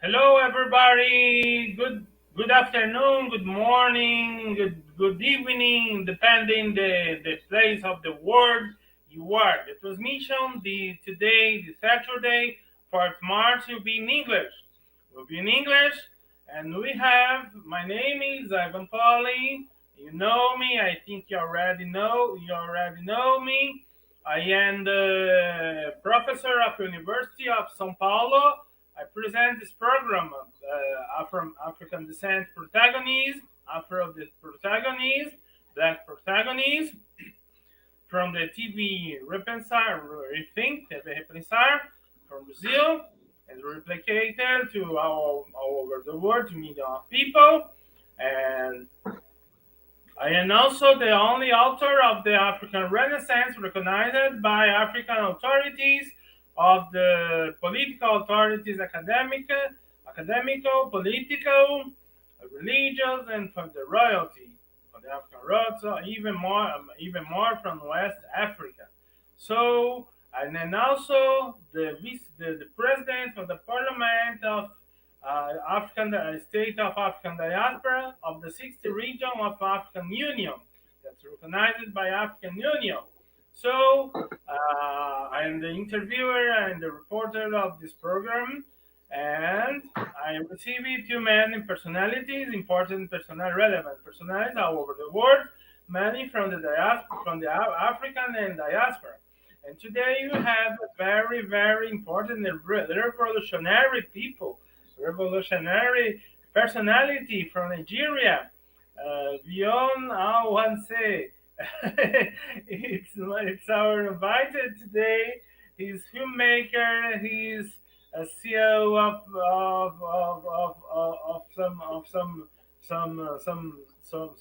Hello, everybody. Good afternoon, good morning, good evening, depending the place of the world you are. The transmission today, the Saturday, 4th March, will be in English. And we have. My name is Ivan Poli. You know me. I think you already know. Me. I am the professor of University of São Paulo. I present this program from African descent protagonists, Afro protagonists, Black protagonists, from the TV Repensar, Repensar, from Brazil, and replicated to all over the world to millions of people. And I am also the only author of the African Renaissance recognized by African authorities, of the political authorities, academical, political, religious, and from the royalty, from the African royalty, even more from West Africa. So, and then also the president of the Parliament of African State of African Diaspora of the 60th region of African Union, that's recognized by African Union. So, I'm the interviewer and the reporter of this program, and I received two many personalities, important relevant personalities all over the world, many from the diaspora, from the African and diaspora. And today you have a very, very important and revolutionary personality from Nigeria, Viyon Awhanse. It's our invited today. He's filmmaker. He's a CEO of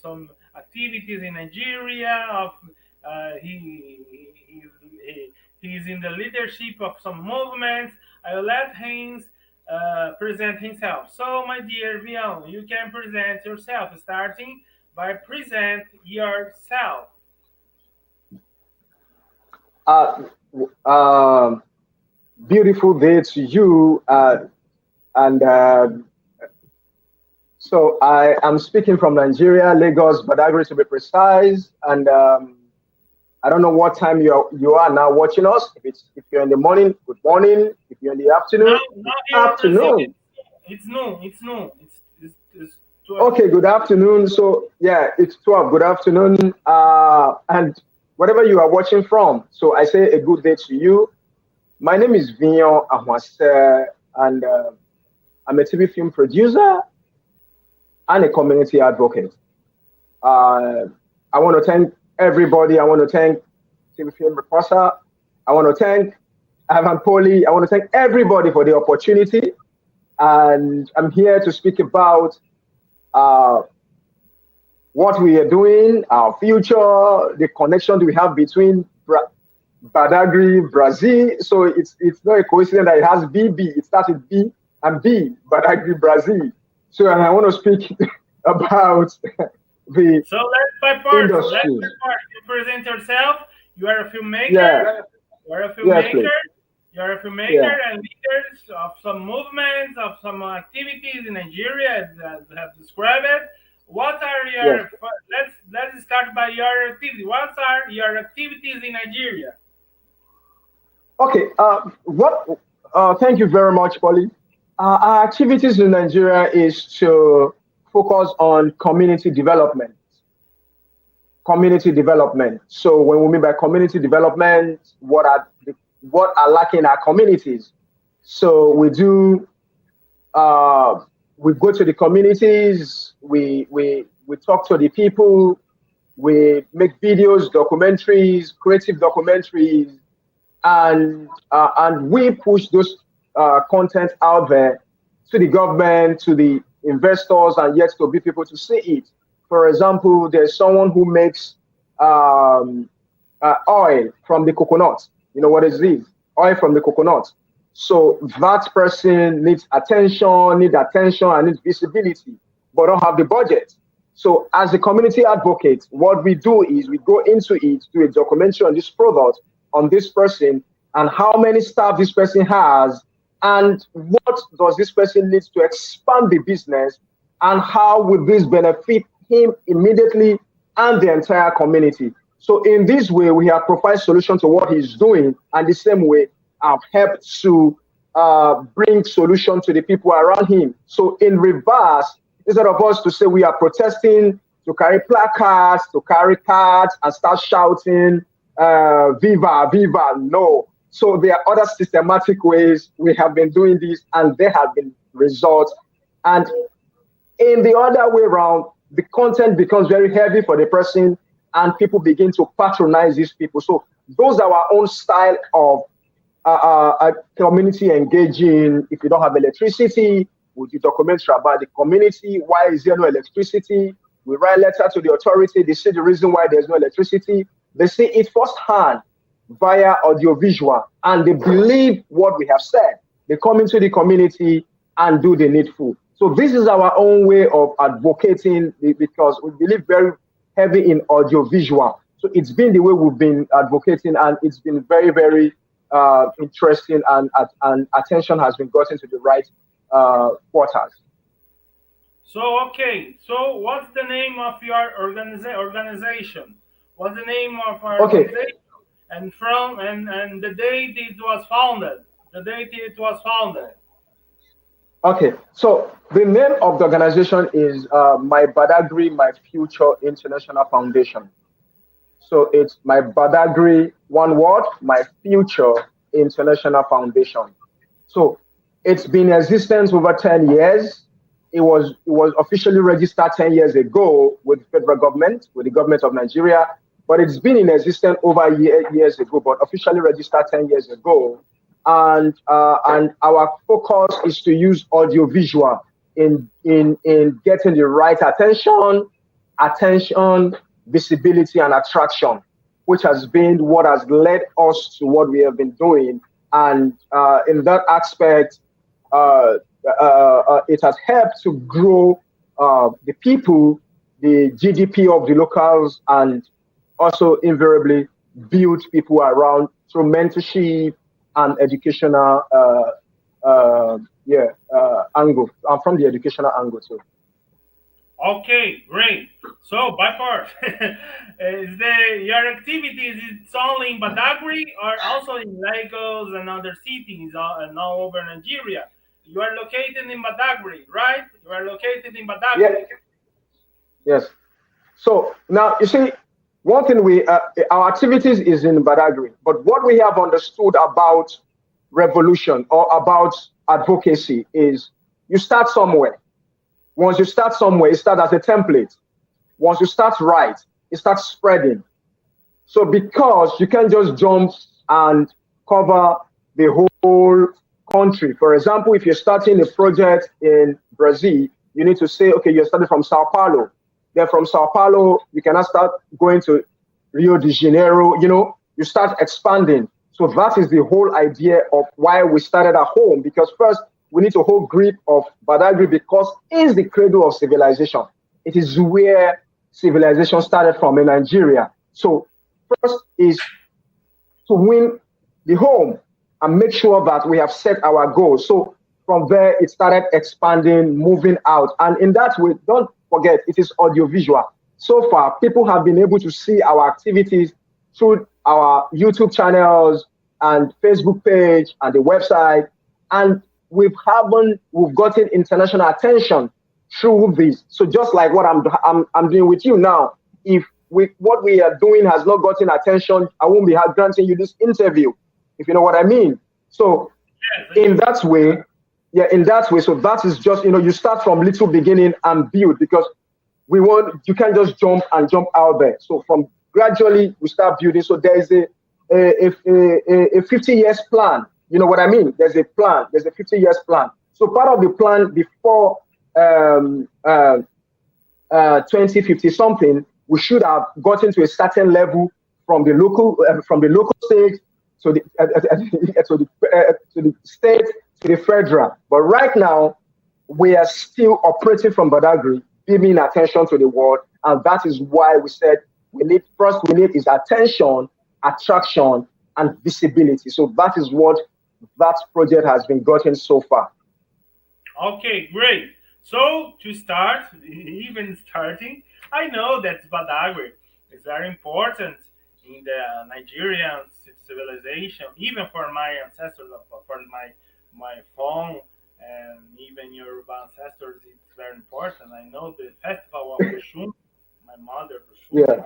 some activities in Nigeria. He's in the leadership of some movements. I will let him present himself. So, my dear Viyon, you can present yourself, starting by present yourself. Beautiful day to you. So I am speaking from Nigeria, Lagos, Badagry to be precise. And I don't know what time you are now watching us. If you're in the morning, good morning. If you're in the afternoon, good afternoon. It's noon. It's 12. Okay, good afternoon. So yeah, it's 12. Good afternoon. And whatever you are watching from, so I say a good day to you. My name is Viyon Awhanse, and I'm a TV film producer and a community advocate. I want to thank everybody. I want to thank TV film reporter. I want to thank Ivan Poli. I want to thank everybody for the opportunity. And I'm here to speak about what we are doing, our future, the connection we have between Badagry, Brazil. So it's not a coincidence that it has BB. It starts with B and B, Badagry, Brazil. So and I want to speak about the So let's by parts. industry. You present yourself. You are a filmmaker. Yeah. You are a filmmaker. Yes, You are a filmmaker Yeah. and leaders of some movements, of some activities in Nigeria, as have described it. What are your? Yes. Let's start by your activity. What are your activities in Nigeria? Okay. Thank you very much, Poli. Our activities in Nigeria is to focus on community development. Community development. So when we mean by community development, what are lacking in our communities? So we do. We go to the communities. We talk to the people. We make videos, documentaries, creative documentaries, and we push those content out there to the government, to the investors, and yet to be people to see it. For example, there's someone who makes oil from the coconut. You know what is this? Oil from the coconut. So that person needs attention, and needs visibility, but don't have the budget. So as a community advocate, what we do is we go into it, do a documentary on this product, on this person, and how many staff this person has, and what does this person need to expand the business, and how will this benefit him immediately and the entire community. So in this way, we have provided solution to what he's doing, and the same way I've helped to bring solution to the people around him. So in reverse, instead of us to say we are protesting, to carry placards, to carry cards and start shouting, Viva, Viva, no. So there are other systematic ways we have been doing this, and there have been results. And in the other way around, the content becomes very heavy for the person, and people begin to patronize these people. So those are our own style of a community engaging. If you don't have electricity, we do documentary about the community. Why is there no electricity? We write letter to the authority. They say the reason why there's no electricity. They say it firsthand via audiovisual, and they believe what we have said. They come into the community and do the needful. So this is our own way of advocating, because we believe very heavy in audiovisual. So it's been the way we've been advocating, and it's been very, very interesting, and attention has been gotten to the right quarters. So, okay. So what's the name of your organization? What's the name of our organization? And and the date it was founded. The date it was founded. Okay, so the name of the organization is My Badagry, My Future International Foundation. So it's My Badagry, one word, My Future International Foundation. So it's been in existence over 10 years. It was officially registered 10 years ago with the federal government, with the government of Nigeria, but it's been in existence over years ago, but officially registered 10 years ago. And our focus is to use audiovisual in getting the right attention, visibility, and attraction, which has been what has led us to what we have been doing. And in that aspect, it has helped to grow the people, the GDP of the locals, and also invariably build people around through mentorship and educational angle. I'm from the educational angle too. Okay, great. So by part, your activities it's only in Badagry or also in Lagos and other cities and all over Nigeria? You are located in Badagry, right? You are located in Badagry. Yeah. Yes. So now you see, one thing our activities is in Badagry, but what we have understood about revolution or about advocacy is you start somewhere. Once you start somewhere, it starts as a template. Once you start right, it starts spreading. So because you can't just jump and cover the whole country. For example, if you're starting a project in Brazil, you need to say, okay, you're starting from Sao Paulo. Then from Sao Paulo, you cannot start going to Rio de Janeiro, you start expanding. So that is the whole idea of why we started at home, because first we need to hold grip of Badagry because it's the cradle of civilization. It is where civilization started from in Nigeria. So first is to win the home and make sure that we have set our goals. So from there, it started expanding, moving out. And in that way, don't forget, it is audiovisual. So far, people have been able to see our activities through our YouTube channels and Facebook page and the website. And we've gotten international attention through this. So just like what I'm doing with you now, if what we are doing has not gotten attention, I won't be granting you this interview, if you know what I mean. So in that way, so that is just, you start from little beginning and build, because you can't just jump out there. So from gradually we start building. So there is a 50 years plan. You know what I mean? There's a plan. There's a 50 years plan. So part of the plan before 2050 something, we should have gotten to a certain level from the local stage to the state to the federal. But right now, we are still operating from Badagry, giving attention to the world, and that is why we said we need is attention, attraction, and visibility. So that is what that project has been gotten so far. Okay, great. So to start, even starting, I know that Badagry is very important in the Nigerian civilization, even for my ancestors, for my phone, and even Yoruba ancestors. It's very important. I know the festival of Oshun. My mother Oshun. Yeah.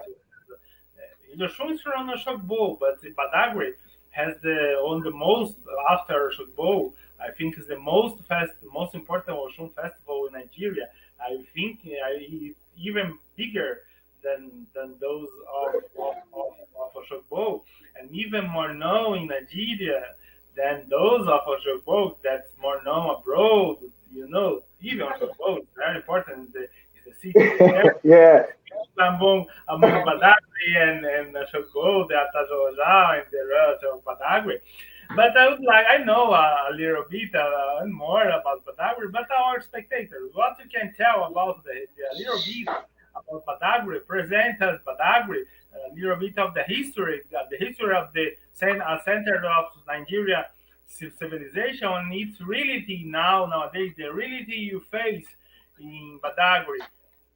Oshun is from Oshogbo, but the Badagry has the most after Oshogbo. I think it's the most important Oshun festival in Nigeria. I think it's even bigger than those of Oshogbo, and even more known in Nigeria than those of Oshogbo. That's more known abroad. Even Oshogbo is very important. It's the city. Yeah. Among Badagry and Oshogbo, the Atajoja and the rest of Badagry. But I know a little bit more about Badagry, but our spectators, what you can tell about the little bit about Badagry, present us Badagry, a little bit of the history of the center of Nigeria civilization and its reality nowadays, the reality you face in Badagry.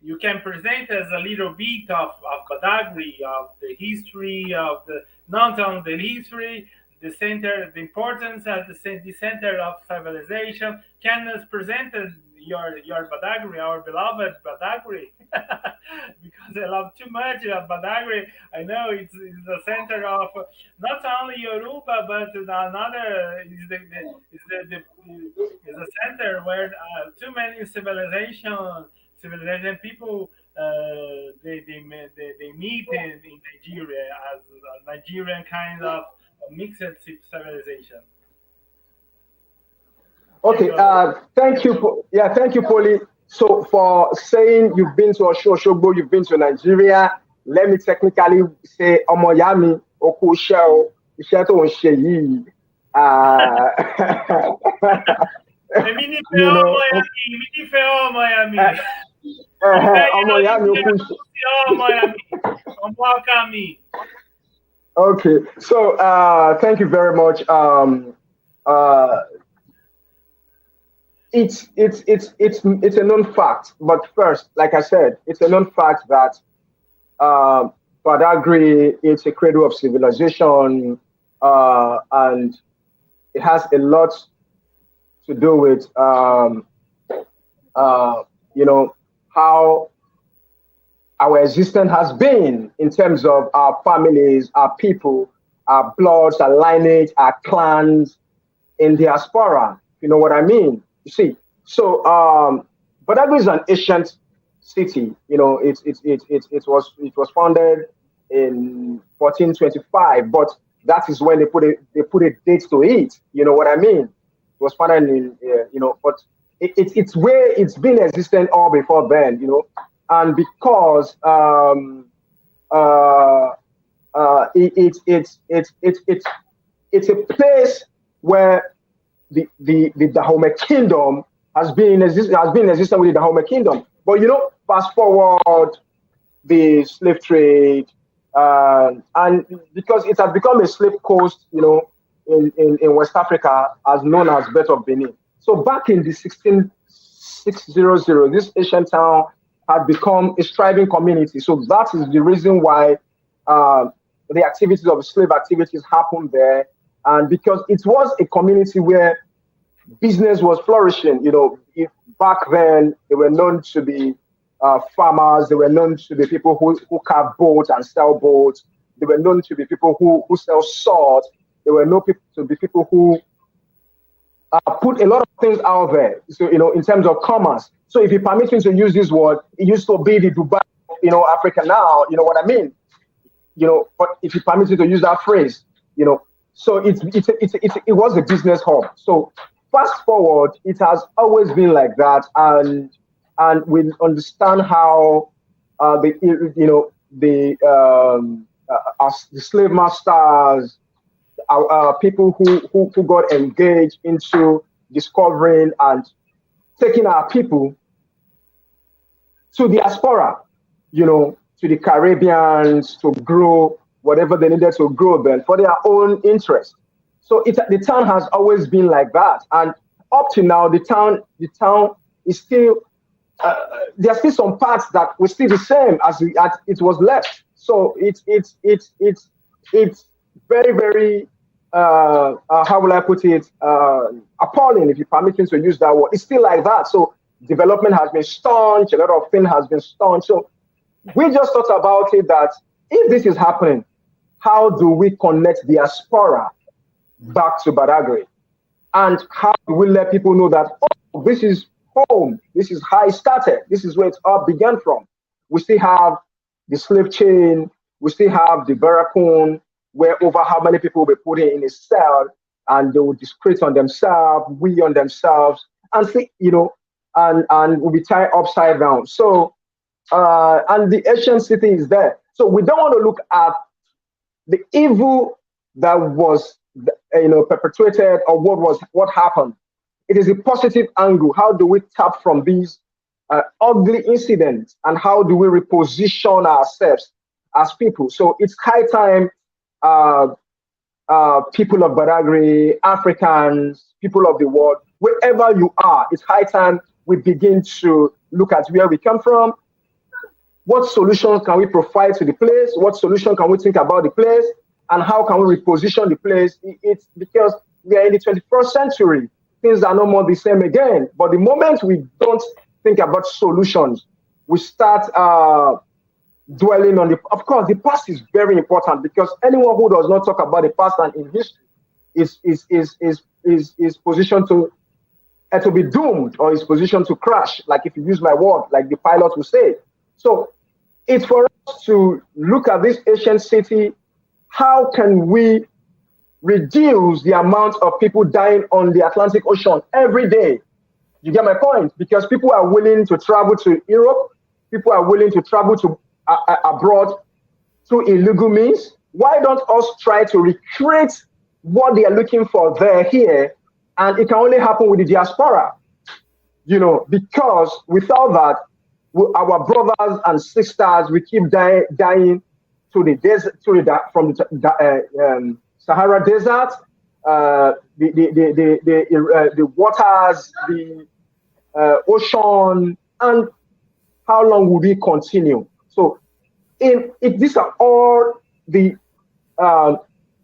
You can present us a little bit of Badagry, of the history, of the not only the history, the center, the importance of the center of civilization. Can us present your Badagry, our beloved Badagry, because I love too much of Badagry. I know it's the center of not only Yoruba, but another is the center where too many civilization people they meet in Nigeria as a Nigerian kind of mixed civilization. Okay, thank you. Thank you, Poli. So for saying you've been to Oshogbo, you've been to Nigeria, let me technically say Omoyami Okusho Isheto Sheyi. Okay, so thank you very much. It's a known fact, but first, like I said, it's a known fact that Badagry is a cradle of civilization, and it has a lot to do with how our existence has been in terms of our families, our people, our bloods, our lineage, our clans in diaspora. You know what I mean? You see, so Badagry is an ancient city. It was founded in 1425, but that is when they put a date to it. You know what I mean? It was founded in but it's where it's been existent all before then. And because it's a place where the Dahomey Kingdom has been existent with the Dahomey Kingdom. But fast forward the slave trade, and because it has become a slave coast, in West Africa, as known as Bed of Benin. So back in the 16600, this ancient town had become a thriving community. So that is the reason why the activities of slave activities happened there. And because it was a community where business was flourishing, back then they were known to be farmers, they were known to be people who carve boats and sell boats, they were known to be people who sell swords, they were known to be people who put a lot of things out there. So, in terms of commerce. So if you permit me to use this word, it used to be the Dubai, Africa now, you know what I mean? But if you permit me to use that phrase, so it was a business hub. So fast forward, it has always been like that, and we understand how the slave masters, people who got engaged into discovering and taking our people to the diaspora, to the Caribbeans, to grow whatever they needed to grow then for their own interest. So the town has always been like that, and up to now, the town is still. There are still some parts that were still the same as it was left. So it's very, very how will I put it, appalling, if you permit me to use that word. It's still like that. So development has been staunch, a lot of things has been staunch. So we just thought about it that if this is happening, how do we connect diaspora back to Badagry? And how do we let people know that, oh, this is home, this is how it started, this is where it all began from. We still have the slave chain, we still have the barracoon, where over how many people will be put in a cell and they will discreet on themselves, we on themselves, and see, and will be tied upside down. So, and the ancient city is there. So we don't want to look at the evil that was, perpetrated or what happened. It is a positive angle. How do we tap from these ugly incidents, and how do we reposition ourselves as people? So it's high time people of Badagry, Africans, people of the world, wherever you are, it's high time we begin to look at where we come from. What solutions can we provide to the place? What solution can we think about the place? And how can we reposition the place? It's because we are in the 21st century. Things are no more the same again. But the moment we don't think about solutions, we start dwelling on of course, the past is very important, because anyone who does not talk about the past and in history is positioned to be doomed, or is positioned to crash, like if you use my word, like the pilot will say. So it's for us to look at this ancient city. How can we reduce the amount of people dying on the Atlantic Ocean every day? You get my point? Because people are willing to travel to Europe, people are willing to travel to abroad through illegal means. Why don't us try to recreate what they are looking for there here? And it can only happen with the diaspora, because without that, our brothers and sisters, we keep dying to the desert, from the Sahara Desert, the waters, the ocean, and how long will we continue? So, if these are all the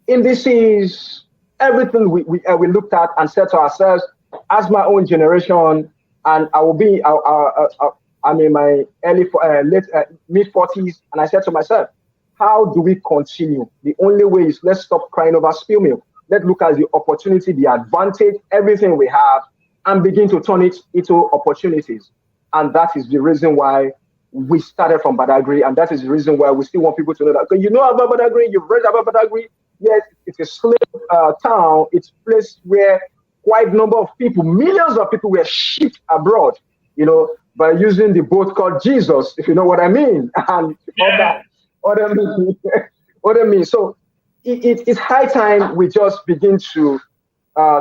indices, everything we looked at and said to ourselves, as my own generation, and I'm in my mid 40s, and I said to myself, how do we continue? The only way is, let's stop crying over spill milk. Let's look at the opportunity, the advantage, everything we have, and begin to turn it into opportunities. And that is the reason why we started from Badagry, and that is the reason why we still want people to know that. Because you know about Badagry, you've read about Badagry. Yes, it's a slave town. It's a place where quite a number of people, millions of people, were shipped abroad, by using the boat called Jesus, if you know what I mean, and other means. So it's high time we just begin to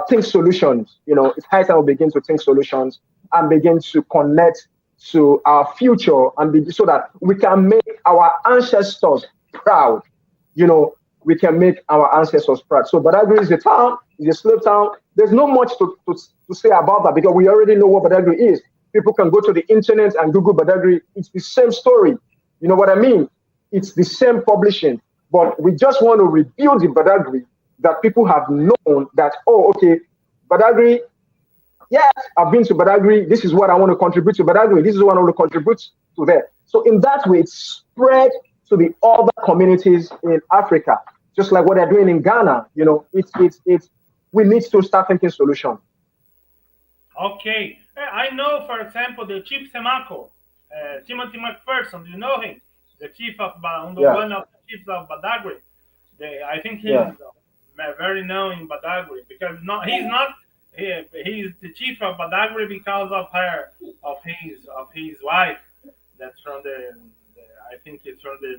think solutions. It's high time we begin to think solutions and begin to connect to our future, and so that we can make our ancestors proud. We can make our ancestors proud. So Badagry is a town, it's a slave town. There's not much to say about that, because we already know what Badagry is. People can go to the internet and Google Badagry. It's the same story. You know what I mean? It's the same publishing. But we just want to rebuild the Badagry that people have known that, oh, okay, Badagry, yes, I've been to Badagry. This is what I want to contribute to Badagry. This is what I want to contribute to there. So in that way, it's spread to the other communities in Africa, just like what they're doing in Ghana. We need to start thinking solutions. Okay. I know, for example, the Chief Semako, Timothy McPherson. Do you know him? The chief of one of the chiefs of Badagry. I think he's very known in Badagry, because he's the chief of Badagry because of his wife. That's from I think it's from the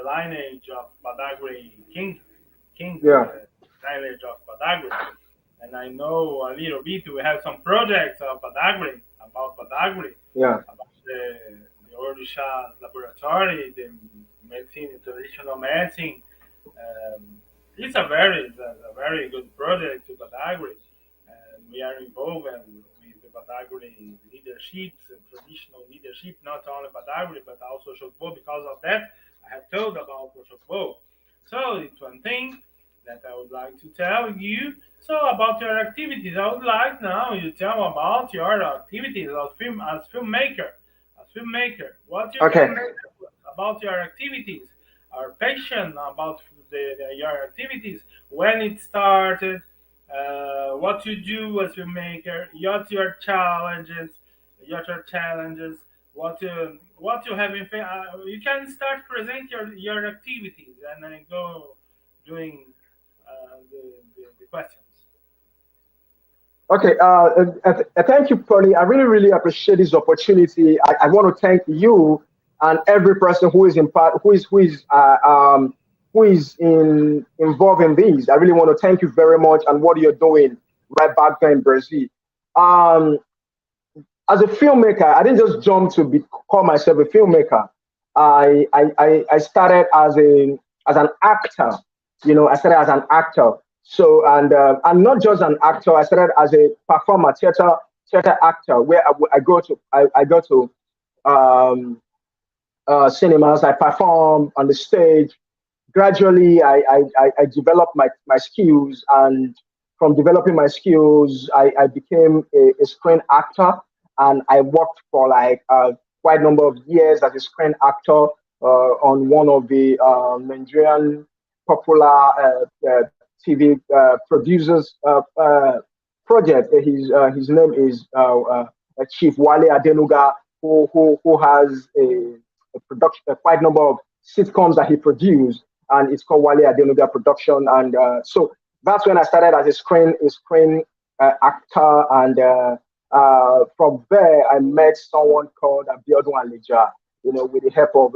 lineage of Badagry king lineage of Badagry. And I know a little bit. We have some projects of Badagry, about the Orisha laboratory, the medicine, traditional medicine, It's a very good project to Badagry, and we are involved with the Badagry leaderships and traditional leadership, not only Badagry but also Shokbo. Because of that, I have told about Shokbo. So it's one thing that I would like to tell you. So about your activities, I would like now you tell about your activities as filmmaker. As filmmaker, what you Okay. can about your activities, our passion about your activities, when it started, what you do as filmmaker, what your challenges, what you have you can start present your activities and then go doing the questions. Okay. Thank you, Polly. I really, really appreciate this opportunity. I want to thank you and every person who is in part, who is involved in these. I really want to thank you very much and what you're doing right back there in Brazil. Um, as a filmmaker, I didn't just jump to call myself a filmmaker. I started as an actor. I started as an actor. So and not just an actor. I started as a performer, theater actor, where I go to cinemas. I perform on the stage. Gradually, I developed my skills, and from developing my skills, I became a screen actor, and I worked for like quite a number of years as a screen actor on one of the Nigerian popular TV producers project. His name is Chief Wale Adenuga, who has a production, quite a number of sitcoms that he produced, and it's called Wale Adenuga Production. And so that's when I started as a screen actor, and from there I met someone called Abiodun Aleja, with the help of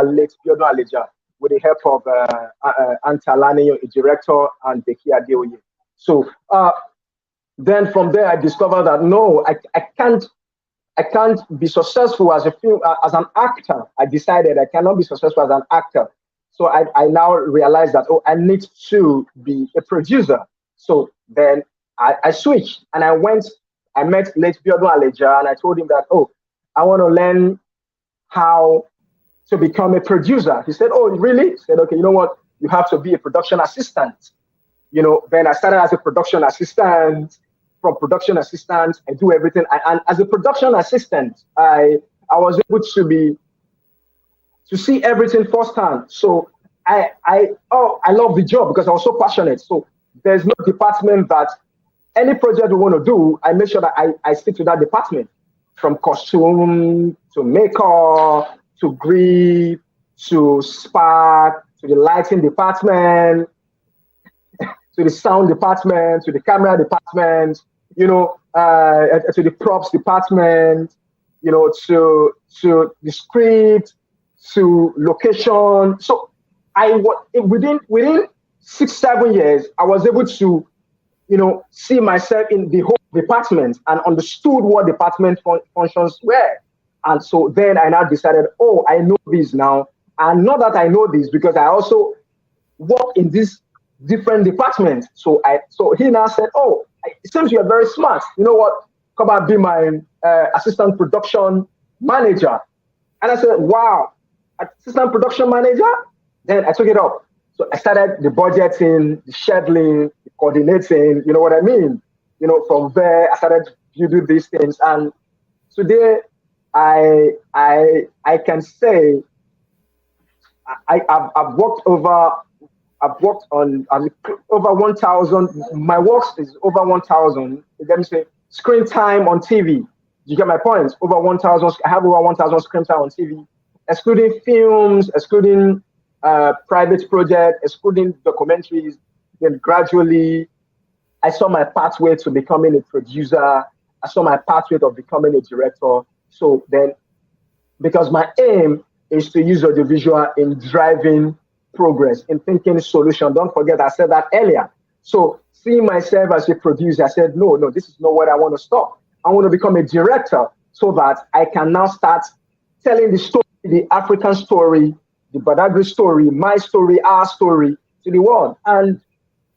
late Abiodun Aleja, with the help of Antalani, a director, and Beki Adeoye. So then from there I discovered that no, I can't be successful as as an actor. I decided I cannot be successful as an actor. So I now realized that, oh, I need to be a producer. So then I switched and I met late Biodun Aleja, and I told him that, oh, I want to learn how to become a producer. He said, oh, really? I said, okay, you know what? You have to be a production assistant. Then I started as a production assistant. From production assistant, I do everything. And as a production assistant, I was able to see everything firsthand. So I love the job because I was so passionate. So there's no department that any project we want to do, I make sure that I stick to that department, from costume to makeup to grief to spark to the lighting department to the sound department, to the camera department, to the props department, to the script, to location. So I was within 6-7 years, I was able to, see myself in the whole department and understood what department functions were. And so then I now decided, oh, I know this now. And not that I know this, because I also work in this different departments. So he now said, oh, it seems you're very smart. You know what? Come and be my assistant production manager. And I said, wow, assistant production manager? Then I took it up. So I started the budgeting, the scheduling, the coordinating, you know what I mean? From there, I started building these things. And today, I can say I've worked on over 1,000. My works is over 1,000. Let me say screen time on TV. You get my point? Over 1,000. I have over 1,000 screen time on TV, excluding films, excluding private projects, excluding documentaries. Then gradually, I saw my pathway to becoming a producer. I saw my pathway of becoming a director. So then, because my aim is to use audiovisual in driving progress, in thinking solution. Don't forget, I said that earlier. So seeing myself as a producer, I said, no, this is not what I want to stop. I want to become a director so that I can now start telling the story, the African story, the Badagry story, my story, our story, to to the world. And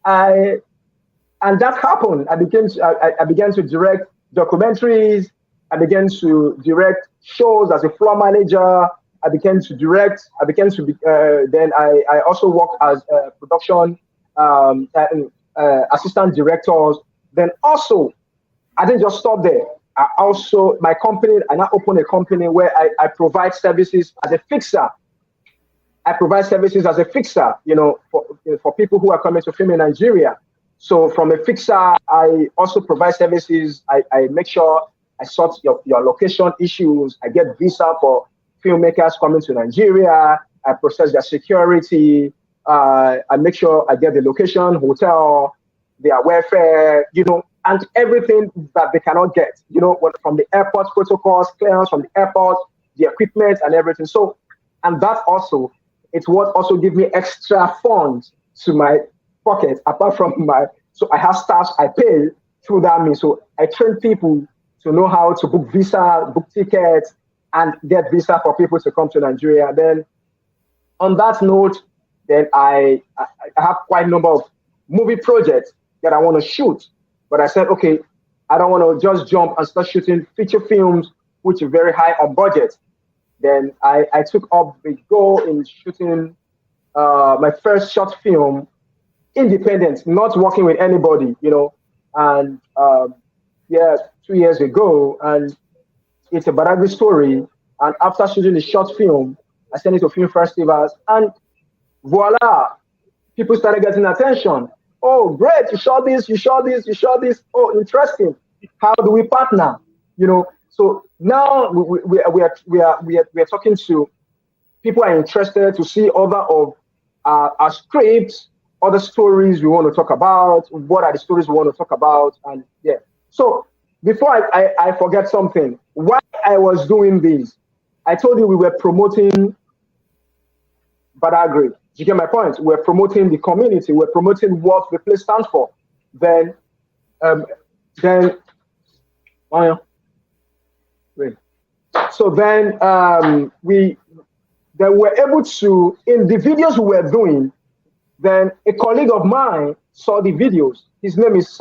that happened. I began to direct documentaries. I began to direct shows as a floor manager. I began to direct. Then I also worked as a production assistant directors. Then also, I didn't just stop there. I now opened a company where I provide services as a fixer. I provide services as a fixer, for people who are coming to film in Nigeria. So from a fixer, I also provide services. I make sure I sort your location issues. I get visa for filmmakers coming to Nigeria. I process their security. I make sure I get the location, hotel, their welfare, and everything that they cannot get, from the airport protocols, clearance from the airport, the equipment and everything. So, and that also, it's what also give me extra funds to my pocket, apart from so I have staff I pay through that means. So I train people to know how to book visa, book tickets, and get visa for people to come to Nigeria. Then on that note, then I have quite a number of movie projects that I want to shoot. But I said, okay, I don't want to just jump and start shooting feature films, which are very high on budget. Then I took up the goal in shooting my first short film, independent, not working with anybody, and 2 years ago. And it's a Badagry story. And after shooting the short film, I sent it to film festivals, and voila, people started getting attention. Oh, great! You shot this. Oh, interesting. How do we partner? So now we are talking to people are interested to see other of our scripts, other stories we want to talk about. What are the stories we want to talk about? And yeah. So before I forget something, while I was doing this, I told you we were promoting Badagry. You get my point? We're promoting the community. We're promoting what the place stands for. Then we were able to, in the videos we were doing, then a colleague of mine saw the videos. His name is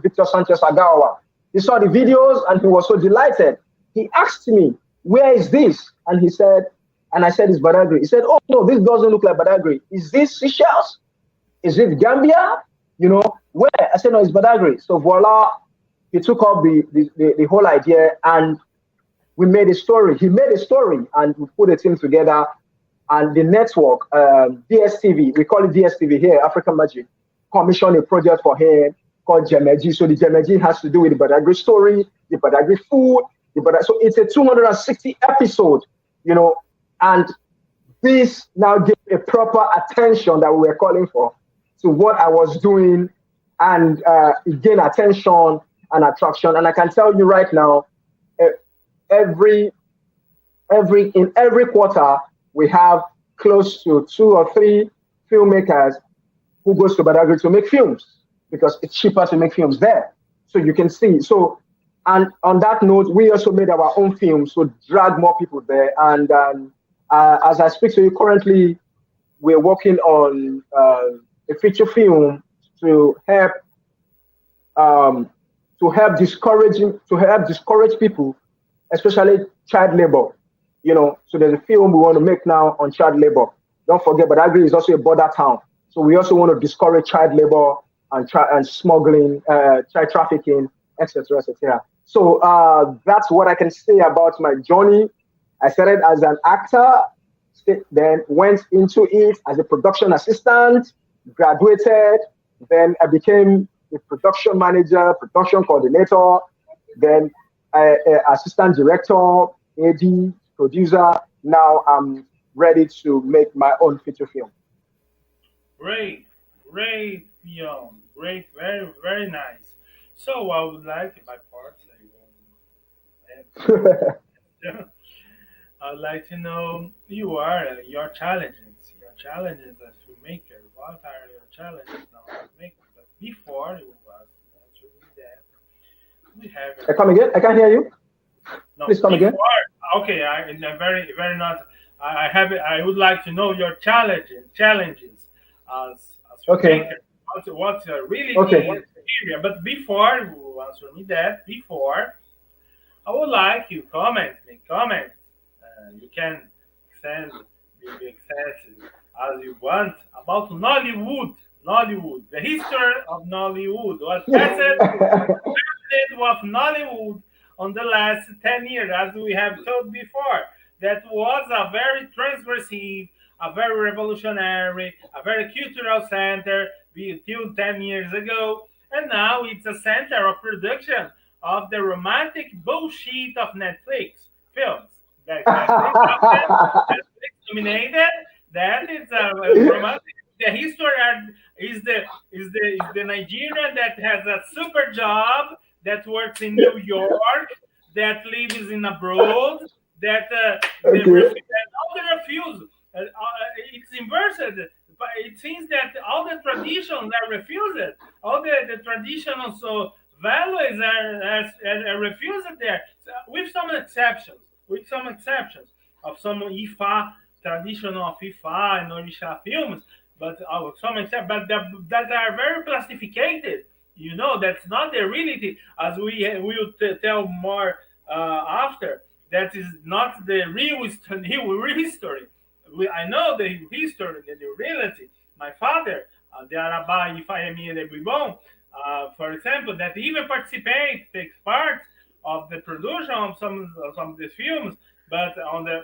Victor Sanchez Agawa. He saw the videos and he was so delighted. He asked me, where is this? And he said, and I said, it's Badagry. He said, oh, no, this doesn't look like Badagry. Is this Seychelles? Is it Gambia? Where? I said, no, it's Badagry. So voila, he took up the whole idea and we made a story. He made a story and we put a team together. And the network, DSTV, we call it DSTV here, African Magic, commissioned a project for him called Jemeji. So the Jemeji has to do with the Badagry story, the Badagry food, so it's a 260 episode, and this now gave a proper attention that we were calling for to what I was doing, and it gained attention and attraction. And I can tell you right now, in every quarter, we have close to 2 or 3 filmmakers who goes to Badagry to make films because it's cheaper to make films there. So you can see. So, and on that note, we also made our own films to drag more people there. And as I speak to you currently, we're working on a feature film to help discourage people, especially child labor. So there's a film we want to make now on child labor. Don't forget, Badagry is also a border town. So we also want to discourage child labor and smuggling, child trafficking, etc., etc. So that's what I can say about my journey. I started as an actor, then went into it as a production assistant, graduated, then I became a production manager, production coordinator, then assistant director, AD, producer. Now I'm ready to make my own feature film. Great, Viyon. Great, very, very nice. So I would like, my part, I'd like to know your challenges as filmmaker. What are your challenges now as filmmaker? But before you was answering that, we have. Come again? I can't hear you. No, please come again. Okay, very, very not. I would like to know your challenges as what's your take? What's really in Nigeria? But before you answer me that, before I would like you make comments. You can send big sentences as you want about Nollywood, the history of Nollywood, what happened with Nollywood on the last 10 years, as we have told before. That was a very transgressive, a very revolutionary, a very cultural center till 10 years ago. And now it's a center of production of the romantic bullshit of Netflix films. That Netflix nominated, that is a romantic. The history is the Nigerian that has a super job, that works in New York, that lives in abroad, that all the refuse. It's inverted. But it seems that all the traditions are refused. All the traditional values are refused there, with some exceptions. Of some Ifa, traditional of Ifa and Orisha films, but some exceptions, but that are very plastificated. You know, that's not the reality, as we will tell more after. That is not the real history. I know the history, the reality. My father, the Araba Ifayemi Rebibon, for example, that even takes part of the production of some of the films, but on the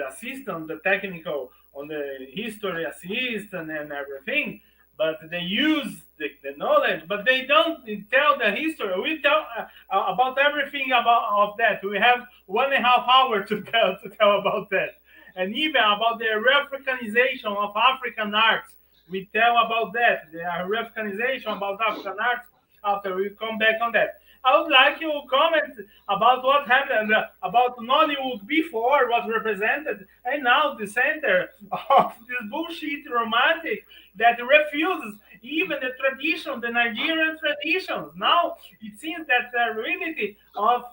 assistant, the technical, on the history assistant and everything. But they use the knowledge, but they don't tell the history. We tell about everything of that. We have 1.5 hours to tell about that, and even about the Africanization of African arts. We tell about that, the Africanization about African arts. After we come back on that, I would like you to comment about what happened about Nollywood before, what represented, and now the center of this bullshit romantic that refuses even the tradition, the Nigerian traditions. Now it seems that the reality of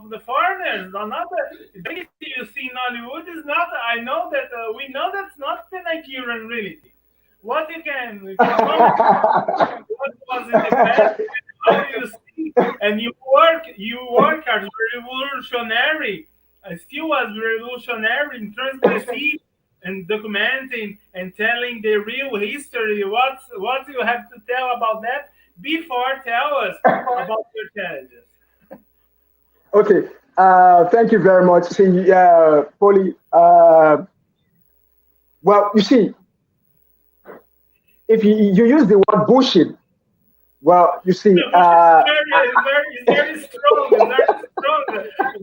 the foreigners, another you see in Nollywood is not. I know that we know that's not the Nigerian reality. What you can comment? What was in the past? How you see, and you work as revolutionary, still as revolutionary in transgressive and documenting and telling the real history. What you have to tell about that before tell us about your challenges. Okay, thank you very much. See, Poli. Well, you see, if you use the word bullshit, well, you see, it's very strong.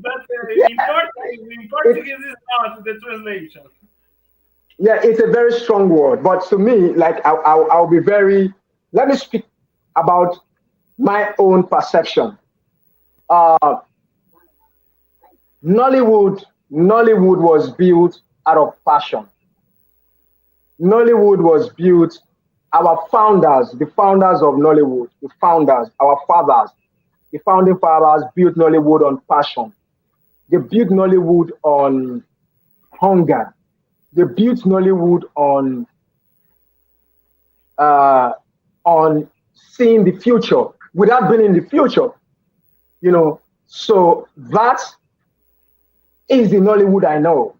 But in Portuguese is not the translation. Yeah, it's a very strong word. But to me, like, I'll be very. Let me speak about my own perception. Nollywood was built out of passion. Nollywood was built. Our founders, the founders of Nollywood, our fathers, the founding fathers built Nollywood on passion. They built Nollywood on hunger. They built Nollywood on seeing the future without being in the future. You know, so that is the Nollywood I know.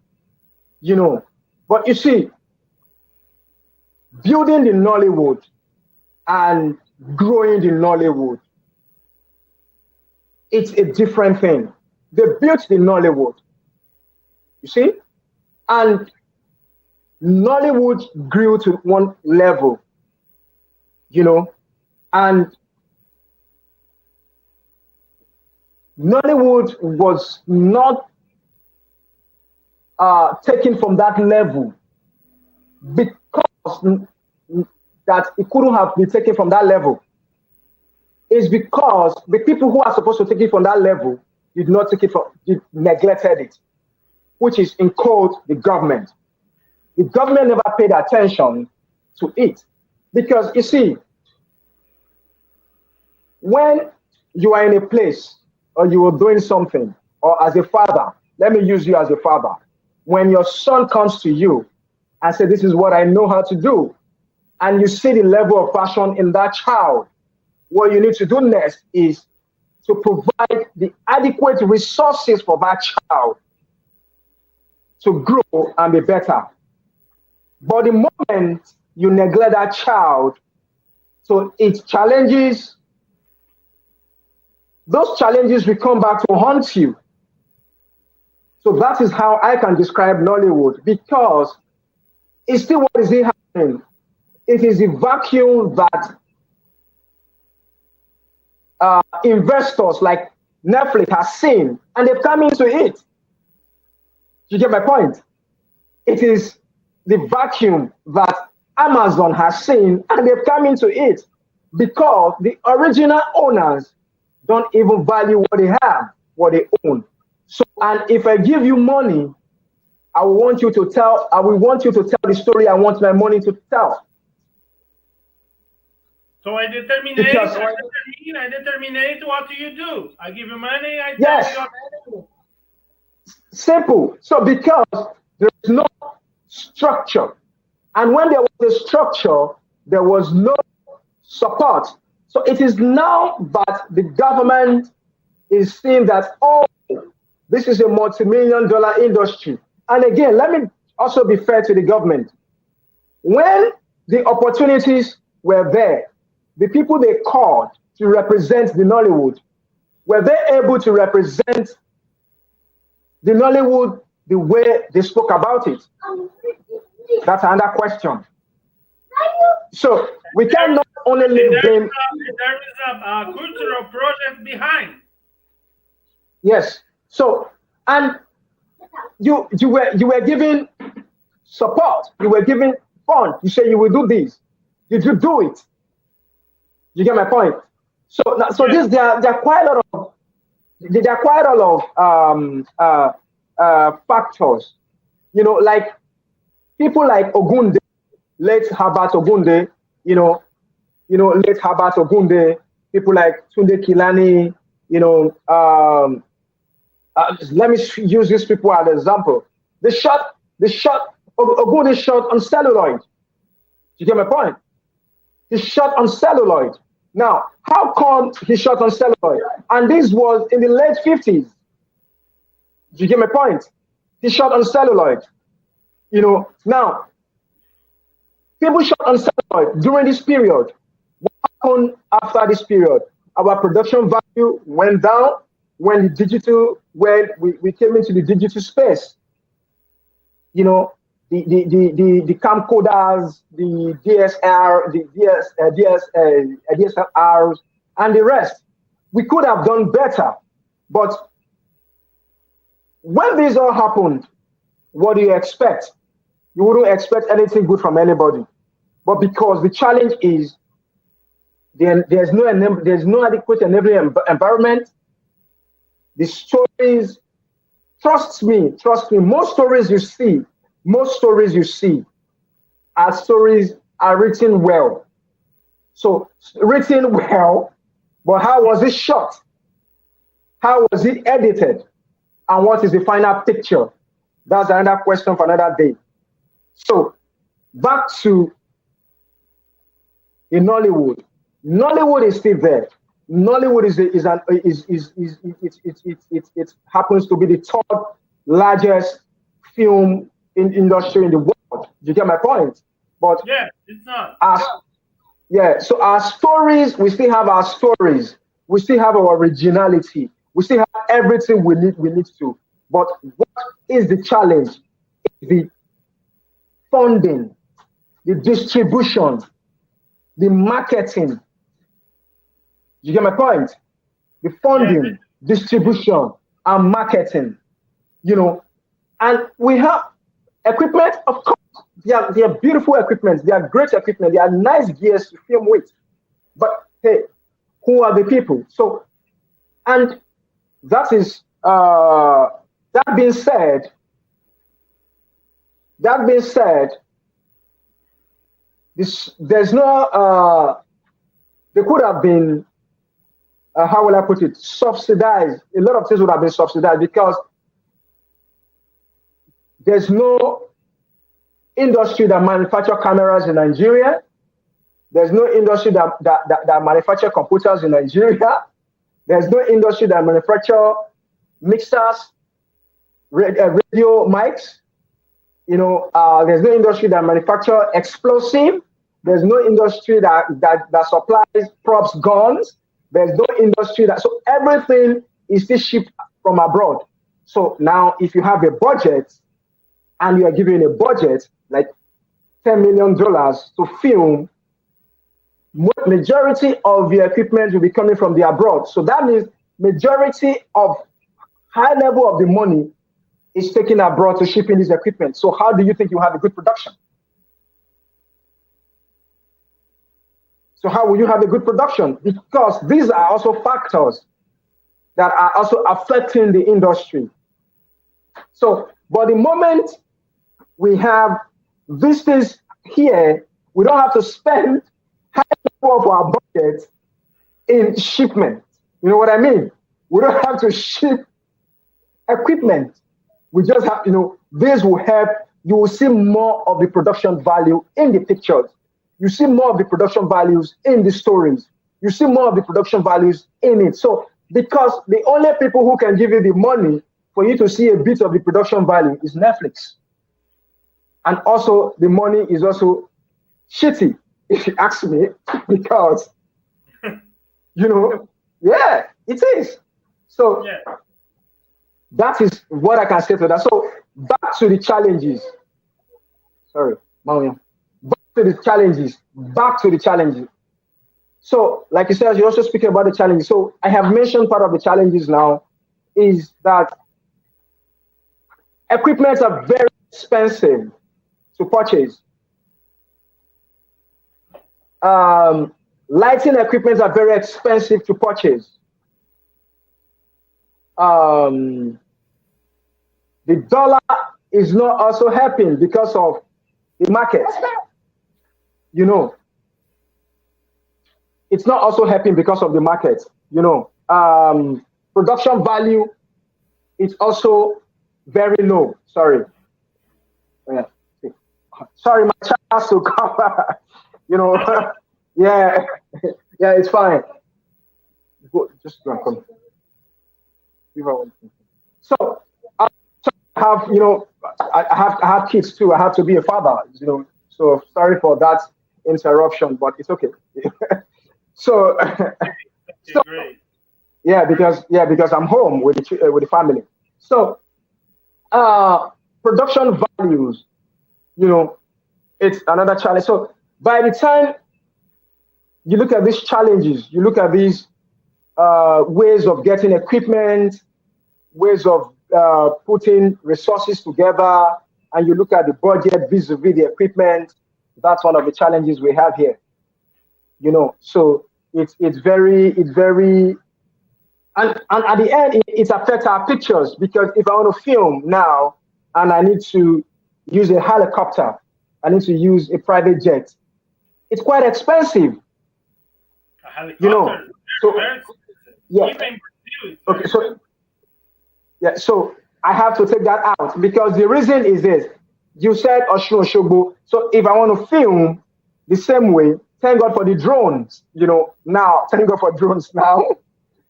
You know, but you see, building the Nollywood and growing the Nollywood, it's a different thing. They built the Nollywood, you see, and Nollywood grew to one level, you know, and Nollywood was not taken from that level because that it couldn't have been taken from that level is because the people who are supposed to take it from that level did not take it from, neglected it, which is in quote the government. The government never paid attention to it because you see, when you are in a place or you are doing something, or as a father, let me use you as a father. when your son comes to you and says, this is what I know how to do, and you see the level of passion in that child, what you need to do next is to provide the adequate resources for that child to grow and be better. But the moment you neglect that child, so its challenges, those challenges will come back to haunt you. So that is how I can describe Nollywood, because it's still what is happening. It is the vacuum that investors like Netflix have seen, and they've come into it. You get my point? It is the vacuum that Amazon has seen, and they've come into it because the original owners don't even value what they have, what they own. So, and if I give you money, I will want you to tell the story I want my money to tell. So I determine what do you do? I give you money, I tell yes. you. Simple. So because there is no structure, and when there was a structure, there was no support. So it is now that the government is seeing that, oh, this is a multi-million-dollar industry. And again, let me also be fair to the government. When the opportunities were there, the people they called to represent the Nollywood, were they able to represent the Nollywood the way they spoke about it? That's another question. So we cannot only leave them. There is a cultural project behind. Yes. So, and you were given support. You were given fund. You say you will do this. Did you do it? You get my point. So yes. There are quite a lot of factors. You know, like people like Ogunde, late Herbert Ogunde. Late Herbert Ogunde. People like Tunde Kilani. Let me use these people as an example. Ogunde shot on celluloid. You get my point? He shot on celluloid. Now, how come he shot on celluloid? And this was in the late 50s. You get my point? He shot on celluloid. Now, people shot on celluloid during this period. What happened after this period? Our production value went down when we came into the digital space. The camcorders, the DSLRs, and the rest. We could have done better, but when this all happened, what do you expect? You wouldn't expect anything good from anybody. But because the challenge is there's no adequate enabling environment, the stories, trust me, most stories you see are stories are written well. So written well, but how was it shot? How was it edited? And what is the final picture? That's another question for another day. So back to in Nollywood. Nollywood is still there. Nollywood it happens to be the third largest film industry in the world. Do you get my point? But yeah, it's not. So our stories, we still have our stories. We still have our originality. We still have everything we need to. But what is the challenge? It's the funding, the distribution, the marketing. You get my point? The funding, distribution, and marketing. And we have equipment, of course. They are beautiful equipment. They are great equipment. They are nice gears to film with. But hey, who are the people? So, and that is that being said, there's no there could have been how will I put it, subsidized. A lot of things would have been subsidized because There's no industry that manufacture cameras in Nigeria. There's no industry that manufacture computers in Nigeria. There's no industry that manufacture mixers, radio mics. You know, there's no industry that manufacture explosive. There's no industry that supplies props, guns. There's no industry so everything is still shipped from abroad. So now if you have a budget and you are given a budget like $10 million to film, majority of the equipment will be coming from the abroad. So that means majority of high level of the money is taken abroad to ship in this equipment. So how do you think you have a good production? So how will you have a good production? Because these are also factors that are also affecting the industry. So, but the moment we have these things here, we don't have to spend half of our budget in shipment. You know what I mean? We don't have to ship equipment. We just have, you know, this will help. You will see more of the production value in the pictures. You see more of the production values in the stories. You see more of the production values in it. So, because the only people who can give you the money for you to see a bit of the production value is Netflix. And also, the money is also shitty, if you ask me, because, you know, yeah, it is. So, that is what I can say to that. So, back to the challenges. Sorry, Mariam. Back to the challenges. So, like you said, you're also speaking about the challenges. So, I have mentioned part of the challenges now is that equipment are very expensive to purchase. Lighting equipment are very expensive to purchase. The dollar is not also helping because of the market. You know, it's not also helping because of the market. You know, production value is also very low. Sorry. Yeah. Sorry, my child has to come. You know, yeah, it's fine. Just go and come. So I have, you know, I have kids too. I have to be a father, you know. So sorry for that interruption, but it's okay. So, because I'm home with the family. So, production values, you know, it's another challenge. So by the time you look at these challenges, you look at these ways of getting equipment, ways of putting resources together, and you look at the budget vis-a-vis the equipment, that's one of the challenges we have here. You know, so it's very, and at the end, it affects our pictures, because if I want to film now and I need to use a helicopter, I need to use a private jet, it's quite expensive. A helicopter, you know, so yeah. Okay, so yeah, so I have to take that out, because the reason is this: you said Osun Osogbo. So if I want to film the same way, thank God for the drones. You know, now thank God for drones now.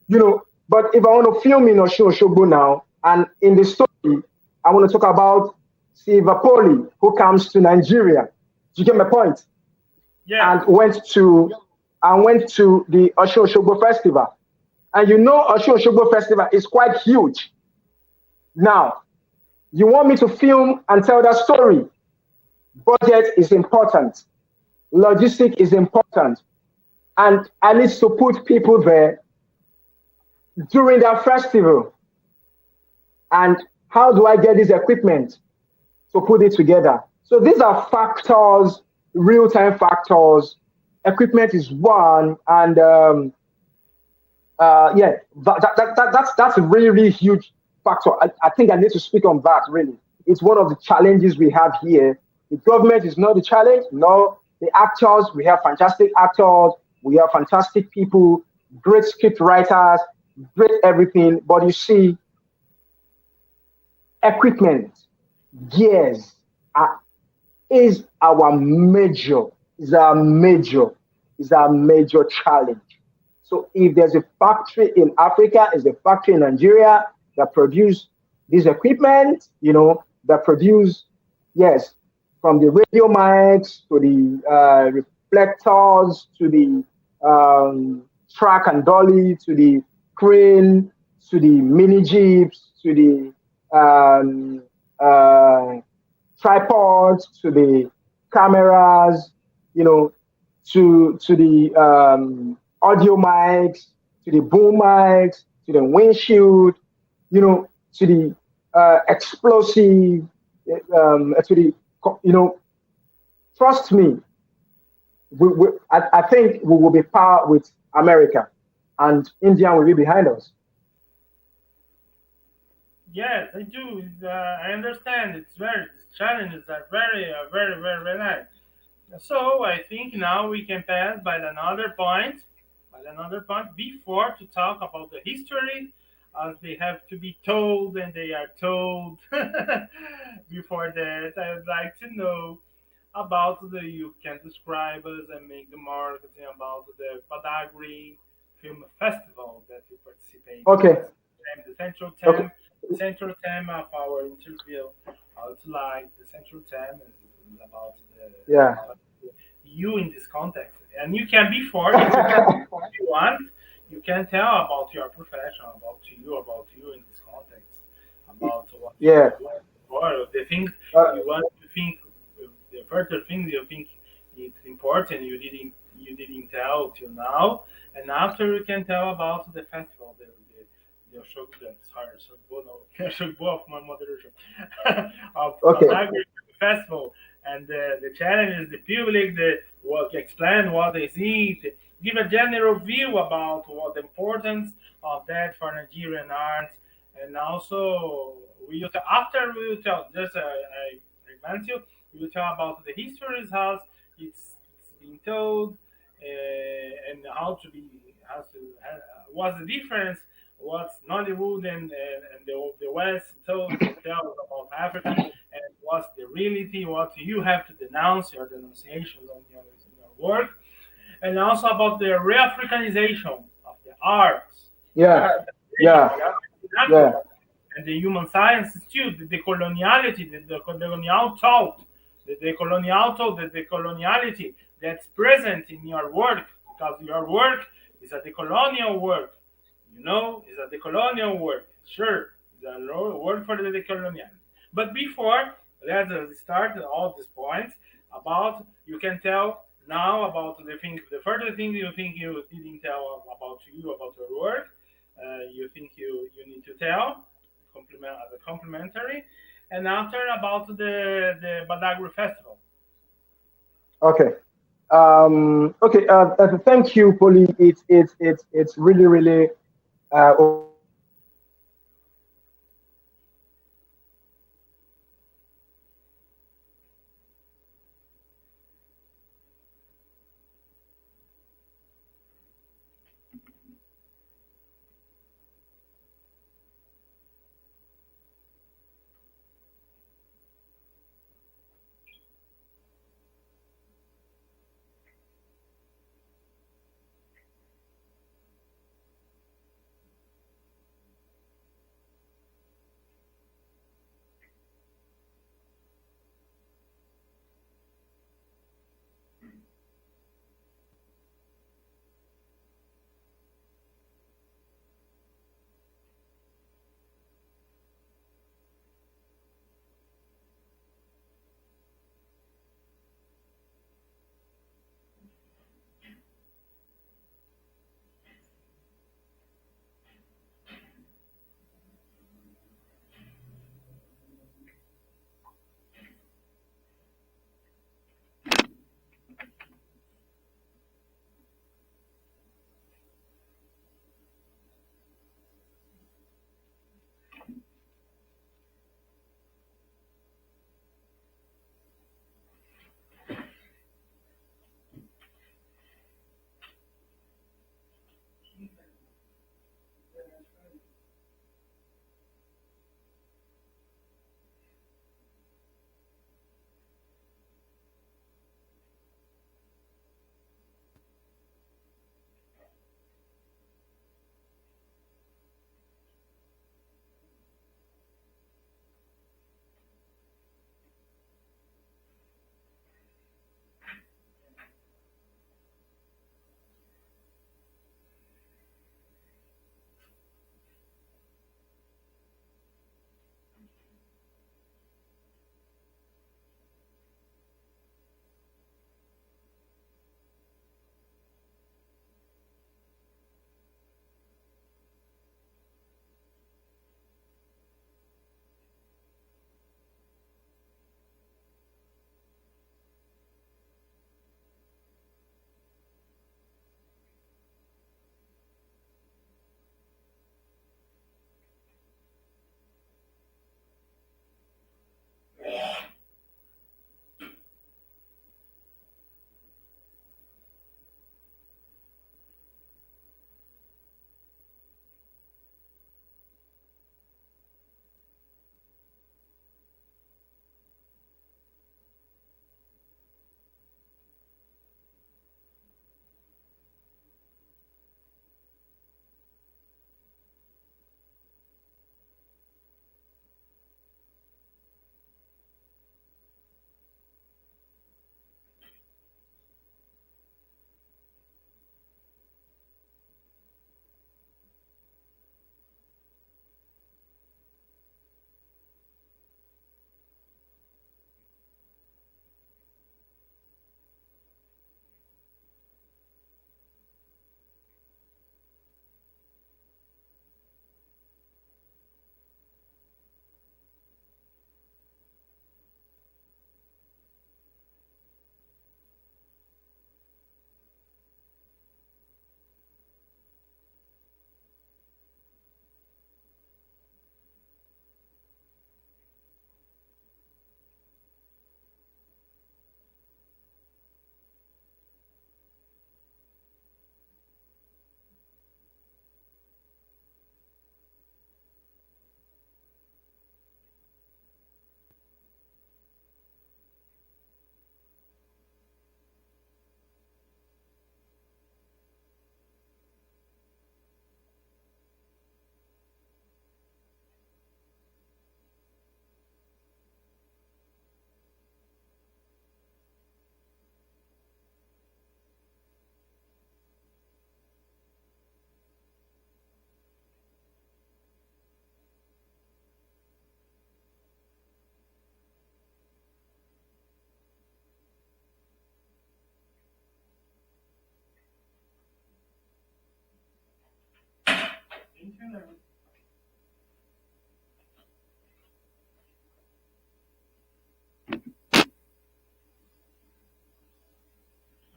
You know, but if I want to film in Osun Osogbo now, and in the story, I want to talk about Poli, who comes to Nigeria. Do you get my point? Yeah. And went to the Osun Osogbo festival, and you know Osun Osogbo festival is quite huge. Now, you want me to film and tell that story? Budget is important. Logistic is important. And I need to put people there during that festival. And how do I get this equipment to put it together? So these are factors, real-time factors. Equipment is one. And yeah, that's a really, really huge factor. I think I need to speak on that, really. It's one of the challenges we have here. The government is not the challenge. No, the actors, we have fantastic actors. We have fantastic people, great script writers, great everything. But you see, equipment gears is our major, is our major, is our major challenge. So if there's a factory in Africa, is a factory in Nigeria that produce this equipment, that produce, yes, from the radio mics to the reflectors to the track and dolly to the crane to the mini jeeps to the tripods to the cameras, to the audio mics, to the boom mics, to the windshield, to the explosive, to the, trust me, I think we will be par with America, and India will be behind us. Yes, I do. I understand. The challenges are very nice. So I think now we can pass by another point, before to talk about the history, as they have to be told and they are told. Before that, I would like to know about you can describe us and make the marketing about the Badagry Film Festival that you participate Okay. in. And the central theme of our interview. I would like the central theme is about you in this context, and you can before if you want, you can tell about your profession, about you in this context, about what Yeah. or the things you want to think, the further things you think it's important you didn't tell till now, and after you can tell about the festival, the show that's hard, so of my moderation of Okay. Badagry Festival, and the challenge is the public, explain what they see, give a general view about what the importance of that for Nigerian art, and also after we will tell just I remind you, we will tell about the histories, how it's being told, and what's the difference, what's Nollywood and the West tells about Africa, and what's the reality, what you have to denounce, your denunciations on your work, and also about the re-Africanization of the arts. Yeah. And the human sciences too, the decoloniality, the colonial thought, the decoloniality that's present in your work, because your work is a decolonial work, is a decolonial work. Sure, it's a word for the decolonial. But before, let us start all these points about, you can tell now about the further things you think you didn't tell about your work. You think you need to tell, as a complimentary, and after about the Badagry Festival. Okay. Okay. Thank you, Poli. It's really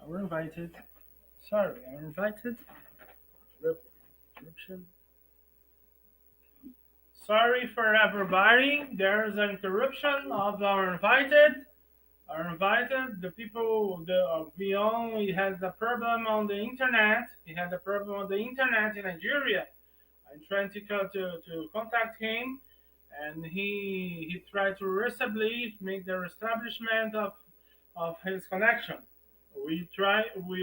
We're invited. Sorry, I'm invited. Interruption. Sorry for everybody. There's an interruption of our invited. The people, Viyon, he had a problem on the internet. He had a problem on the internet in Nigeria. I'm trying to contact him, and he tried to recently make the establishment of his connection. We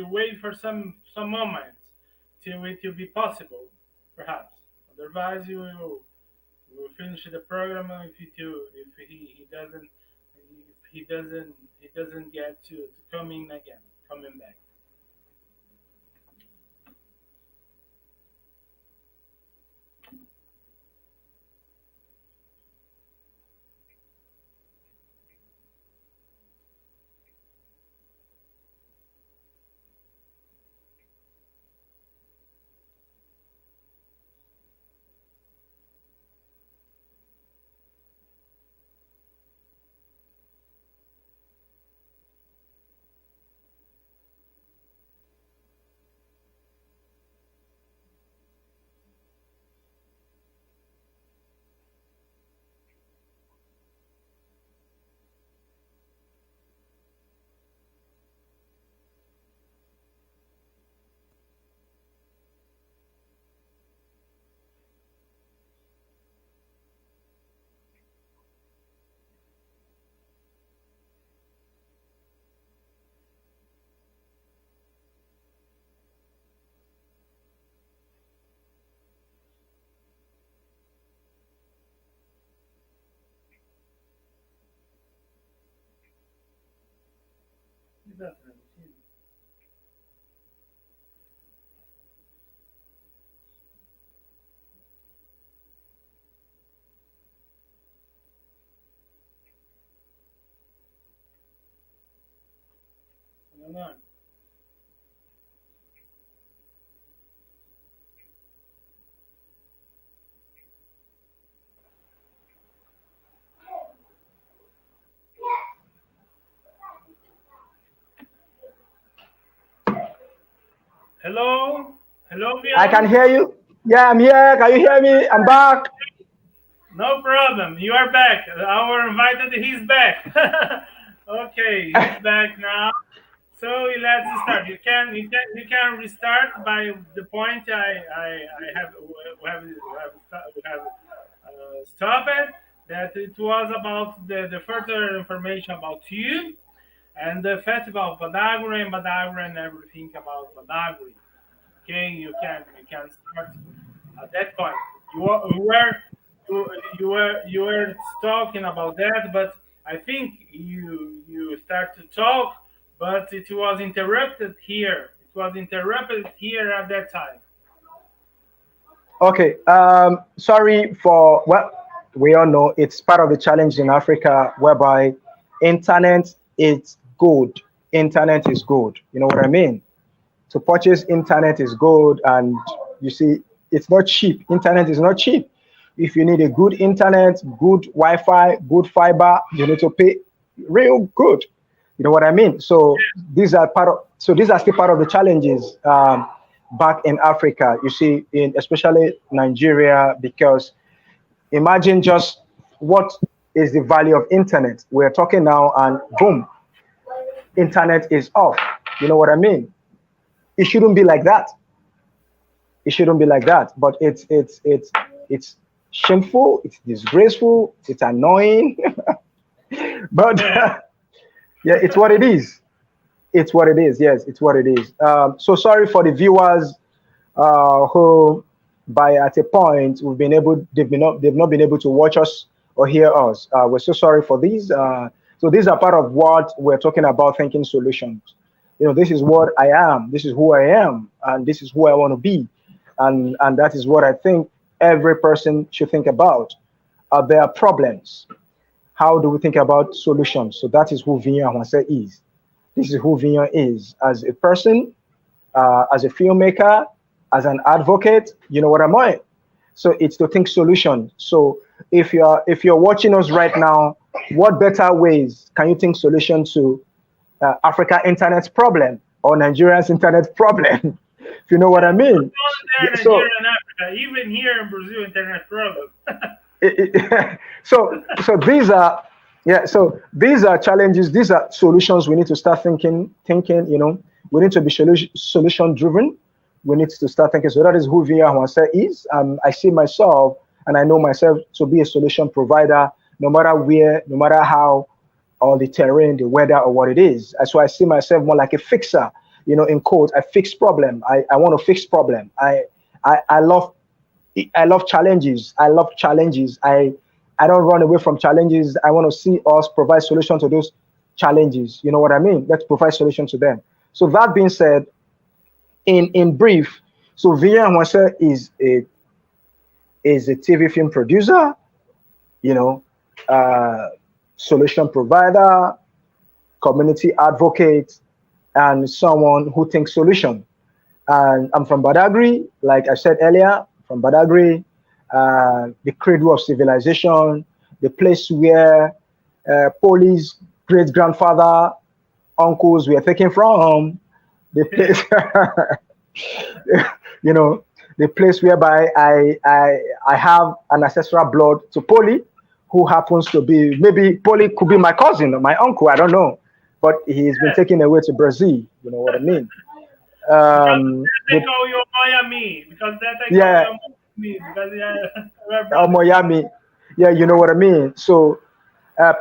wait for some moments till it will be possible, perhaps. Otherwise, we will finish the program if he doesn't get to come in again, coming back. Definitely. Leonardo. Hello? Hello, I Viyon? can hear you. Yeah, I'm here. Can you hear me? I'm back. No problem. You are back. Our invited, he's back. Okay, he's back now. So let's start. You can restart by the point I have stopped it. That it was about the further information about you and the festival of Badagry and everything about Badagry. Okay, you can start at that point. You were talking about that, but I think you start to talk, but it was interrupted here. It was interrupted here at that time. Okay. Sorry for well, we all know it's part of the challenge in Africa whereby internet is good. Internet is good. You know what I mean? To purchase internet is good, and you see, it's not cheap. Internet is not cheap. If you need a good internet, good Wi-Fi, good fiber, you need to pay real good. You know what I mean? These are still part of the challenges back in Africa. You see, in especially Nigeria, because imagine just what is the value of internet. We're talking now, and boom, internet is off. You know what I mean? It shouldn't be like that. It shouldn't be like that. But it's shameful. It's disgraceful. It's annoying. But Yeah. yeah, it's what it is. It's what it is. Yes, it's what it is. So sorry for the viewers who, by at a point, they've not been able to watch us or hear us. We're so sorry for these. So these are part of what we're talking about, thinking solutions. You know, this is what I am. This is who I am, and this is who I want to be, and that is what I think every person should think about. There are problems. How do we think about solutions? So that is who Viyon Awhanse is. This is who Viyon is as a person, as a filmmaker, as an advocate. You know what I mean? So it's to think solution. So if you're watching us right now, what better ways can you think solution to Africa internet problem or Nigeria's internet problem? If you know what I mean. Nigeria and Africa, even here in Brazil, internet problem. So these are challenges. These are solutions we need to start thinking. We need to be solution driven. We need to start thinking. So that is who Viyon Awhanse is. I see myself and I know myself to be a solution provider, no matter where, no matter how, or the terrain, the weather, or what it is. That's why I see myself more like a fixer. In quotes, I fix problem. I want to fix problem. I love challenges. I love challenges. I don't run away from challenges. I want to see us provide solution to those challenges. You know what I mean? Let's provide solution to them. So that being said, in brief, so Viyon Awhanse is a TV film producer, solution provider, community advocate, and someone who thinks solution. And I'm from Badagry, like I said earlier, from Badagry, the cradle of civilization, the place where Poli's great-grandfather, uncles were taken from, the place, the place whereby I have an ancestral blood to Poli, who happens to be, maybe Poli could be my cousin or my uncle, I don't know, but he's been taken away to Brazil, you know what I mean? They call you Miami, because Miami, yeah, you know what I mean? So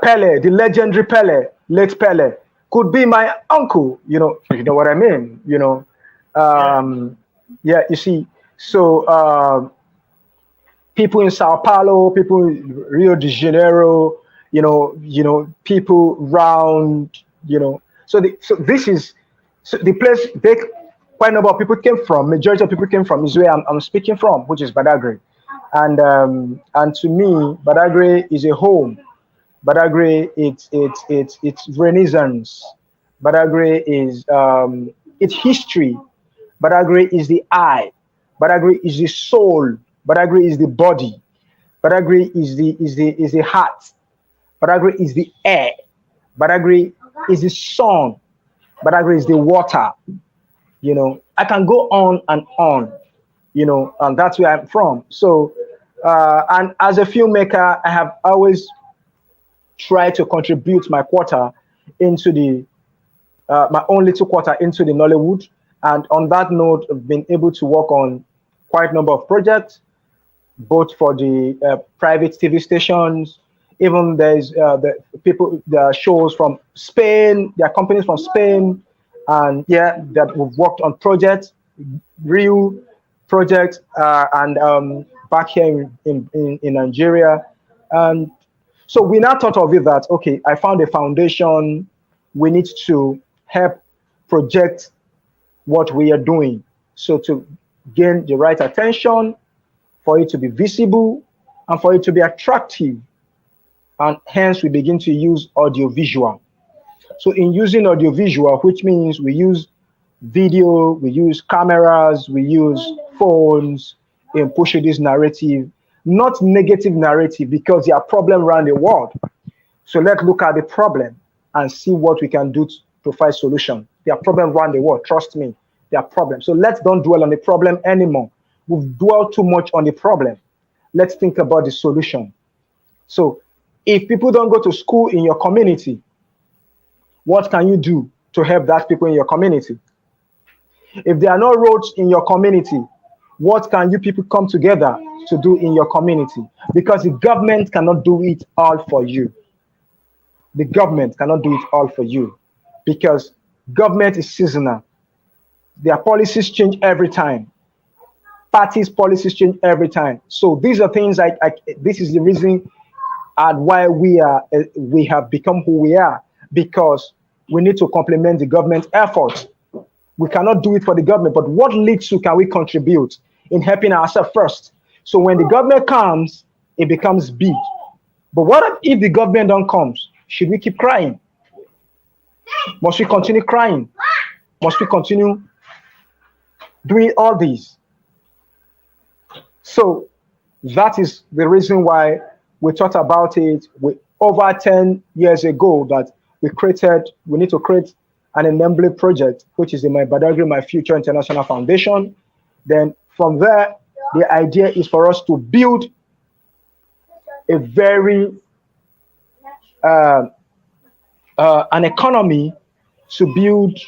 Pele, the legendary Pele, late Pele, could be my uncle, you know what I mean? Yeah, you see, so people in Sao Paulo, people in Rio de Janeiro, people round, so this is the place quite a number of people came from. Majority of people came from is where I'm speaking from, which is Badagry, and to me, Badagry is a home. Badagry, it's Renaissance. Badagry is it's history. Badagry is the eye. Badagry is the soul. Badagry is the body. Badagry is the heart. Badagry is the air. Badagry is the sun. Badagry is the water. I can go on and on. And that's where I'm from. So, and as a filmmaker, I have always tried to contribute my quarter into the my own little quarter into the Nollywood. And on that note, I've been able to work on quite a number of projects, both for the private TV stations. Even there's there are shows from Spain, there are companies from Spain, and that we've worked on projects, real projects, and back here in Nigeria. And so we now thought of it that, okay, I found a foundation, we need to help project what we are doing. So to gain the right attention, for it to be visible, and for it to be attractive. And hence we begin to use audiovisual. So in using audiovisual, which means we use video, we use cameras, we use phones in pushing this narrative, not negative narrative, because there are problems around the world. So let's look at the problem and see what we can do to provide solution. There are problems around the world, trust me, there are problems. So let's don't dwell on the problem anymore. We've dwelled too much on the problem. Let's think about the solution. So if people don't go to school in your community, what can you do to help that people in your community? If there are no roads in your community, what can you people come together to do in your community? Because the government cannot do it all for you. The government cannot do it all for you, because government is seasonal. Their policies change every time. Parties' policies change every time. So these are things this is the reason and why we have become who we are, because we need to complement the government's efforts. We cannot do it for the government, but what little can we contribute in helping ourselves first? So when the government comes, it becomes big. But what if the government don't come? Should we keep crying? Must we continue crying? Must we continue doing all these? So That is the reason why we thought about it over 10 years ago, that we need to create an enabling project, which is the My Badagry, My Future International Foundation. Then from there, the idea is for us to build a very an economy, to build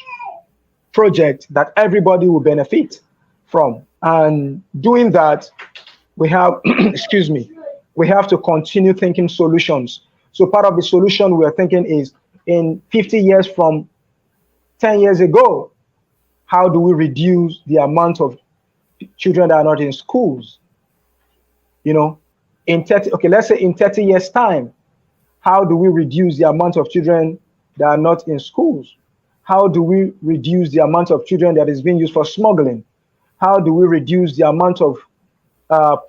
projects that everybody will benefit from. And doing that, we have, excuse me, we have to continue thinking solutions. So part of the solution we are thinking is, in 50 years from 10 years ago, how do we reduce the amount of children that are not in schools? You know, let's say in 30 years time, how do we reduce the amount of children that are not in schools? How do we reduce the amount of children that is being used for smuggling? How do we reduce the amount of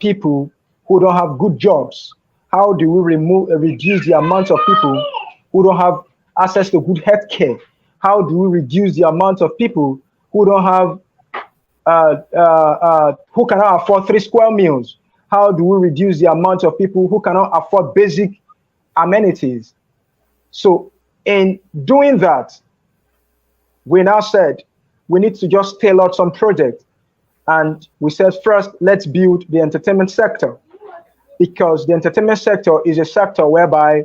people who don't have good jobs? How do we reduce the amount of people who don't have access to good health care? How do we reduce the amount of people who don't have, who cannot afford 3 square meals? How do we reduce the amount of people who cannot afford basic amenities? So in doing that, we now said we need to just tailor some projects. And we said, first, let's build the entertainment sector, because the entertainment sector is a sector whereby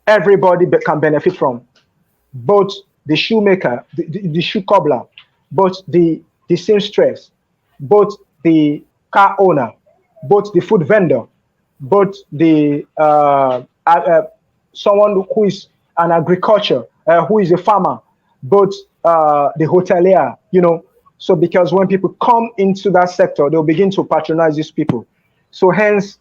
everybody can benefit from, both the shoemaker, the shoe cobbler, both the seamstress, both the car owner, both the food vendor, both the someone who is an agriculture, who is a farmer, both the hotelier, you know. So because when people come into that sector, they'll begin to patronize these people. So hence,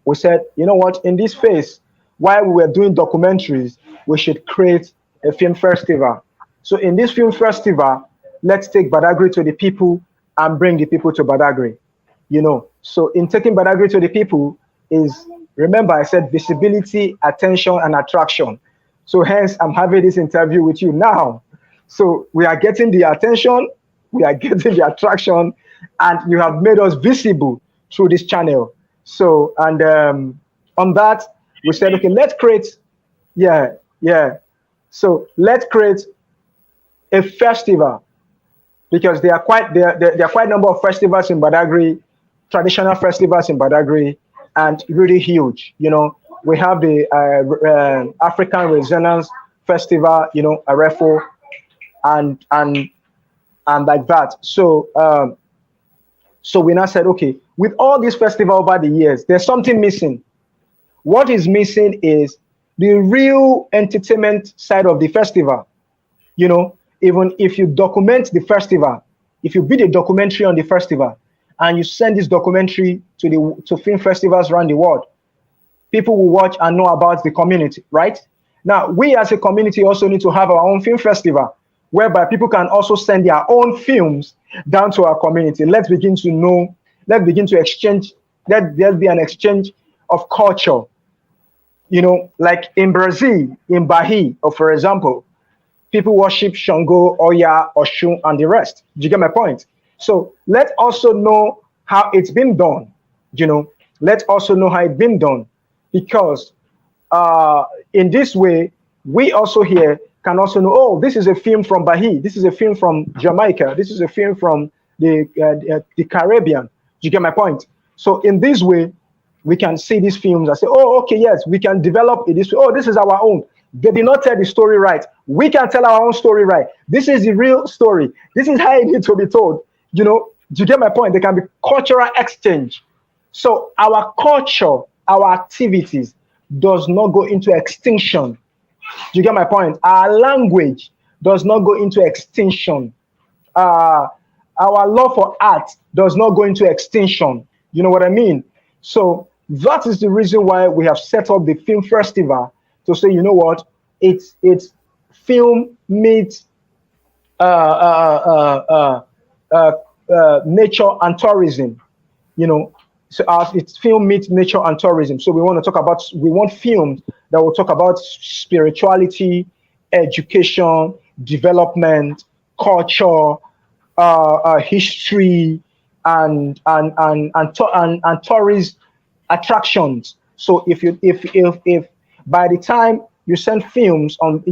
we said, you know what, in this phase, while we were doing documentaries, we should create a film festival. So in this film festival, let's take Badagry to the people and bring the people to Badagry, you know. So in taking Badagry to the people is, remember I said visibility, attention, and attraction. So hence, I'm having this interview with you now. So we are getting the attention, we are getting the attraction, and you have made us visible through this channel. So, and on that, we said, okay, let's create, so let's create a festival, because there are quite a number of festivals in Badagry, traditional festivals in Badagry, and really huge. You know, we have the African Resonance Festival, you know, AREFO, and like that. So so we now said, okay, with all these festivals over the years, there's something missing. What is missing is the real entertainment side of the festival. You know, even if you document the festival, if you build a documentary on the festival and you send this documentary to film festivals around the world, people will watch and know about the community, right? Now, we as a community also need to have our own film festival, whereby people can also send their own films down to our community. Let's begin to know, let's begin to exchange, let there be an exchange of culture. You know, like in Brazil, in Bahia, or for example, people worship Shango, Oya, Oshun, and the rest. Do you get my point? So let's also know how it's been done. You know, let's also know how it's been done, because in this way, we also here can also know, oh, this is a film from Bahia, this is a film from Jamaica, this is a film from the Caribbean. Do you get my point? So in this way, we can see these films and say, oh, okay, yes, we can develop it this way. Oh, this is our own. They did not tell the story right. We can tell our own story right. This is the real story. This is how it needs to be told. You know, do you get my point? There can be cultural exchange. So our culture, our activities does not go into extinction. Do you get my point? Our language does not go into extinction. Our love for art does not go into extinction. You know what I mean? So that is the reason why we have set up the film festival, to say, you know what, it's film meets nature and tourism. You know, so it's film meets nature and tourism. So we want films that will talk about spirituality, education, development, culture, history, and tourist attractions. So if by the time you send films on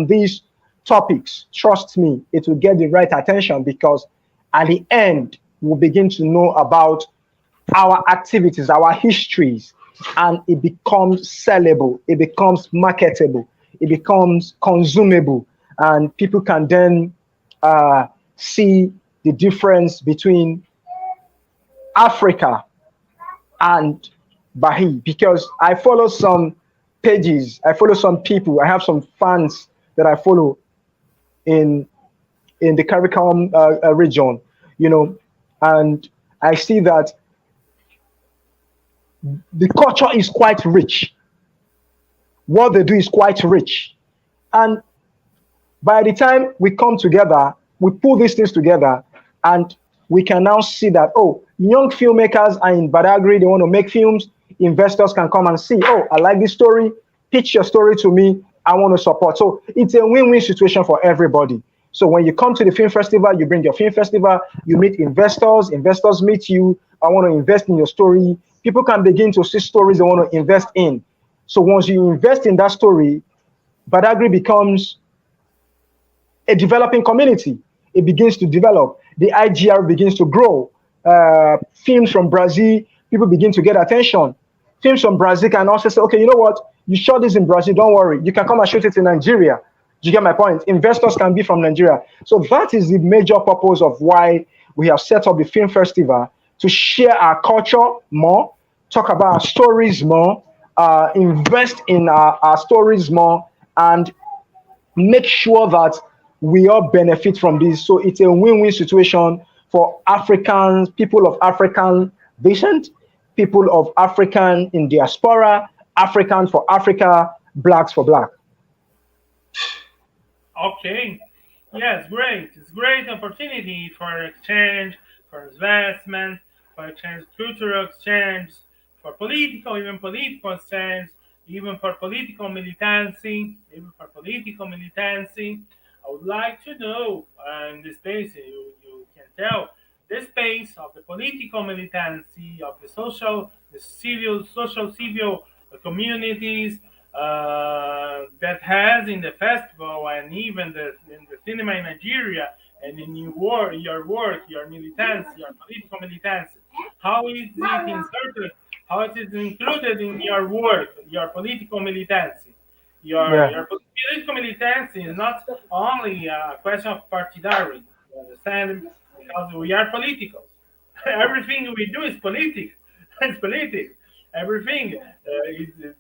these topics, trust me, it will get the right attention, because at the end we'll begin to know about our activities, our histories, and it becomes sellable, it becomes marketable, it becomes consumable, and people can then see the difference between Africa and Bahi. Because I follow some pages, I follow some people, I have some fans that I follow in the Caribbean region, and I see that the culture is quite rich. What they do is quite rich. And by the time we come together, we pull these things together, and we can now see that, oh, young filmmakers are in Badagry, they want to make films. Investors can come and see, oh, I like this story, pitch your story to me, I want to support. So it's a win-win situation for everybody. So when you come to the film festival, you bring your film festival, you meet investors, investors meet you, I want to invest in your story. People can begin to see stories they want to invest in. So once you invest in that story, Badagry becomes a developing community. It begins to develop. The IGR begins to grow. Films from Brazil, people begin to get attention. Films from Brazil can also say, okay, you know what? You shot this in Brazil, don't worry. You can come and shoot it in Nigeria. Do you get my point? Investors can be from Nigeria. So that is the major purpose of why we have set up the film festival, to share our culture more, talk about our stories more, invest in our stories more, and make sure that we all benefit from this. So it's a win-win situation for Africans, people of African descent, people of African in diaspora, Africans for Africa, blacks for black. Okay. Yes, great. It's great opportunity for exchange, for investment, for exchange, cultural exchange, for political, even political exchange, even for political militancy, I would like to know, in this space, you can tell the space of the political militancy, of the civil communities that has in the festival, and even in the cinema in Nigeria, and in your work, your militancy, your political militancy. How is it inserted? How it is included in your work, your political militancy? Your political militancy is not only a question of partidarity. You understand? Because we are political. Everything we do is politics. It's politics. Everything is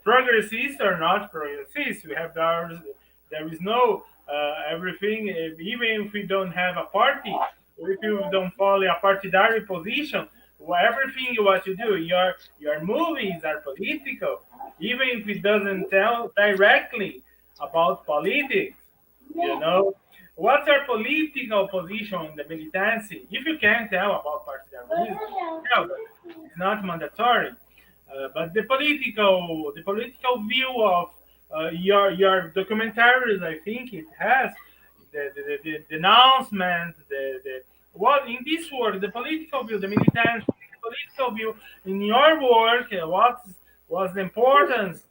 progressist or not progressist. We have ours. There is no everything. Even if we don't have a party, if you don't follow a partidarity position, everything what you do, your movies are political, even if it doesn't tell directly about politics. You know, what's our political position in the militancy? If you can tell about partidarism, tell, but it's not mandatory. But the political view of your documentaries, I think it has the announcement, the what in this work, the political view, the militant political view in your work, what was the importance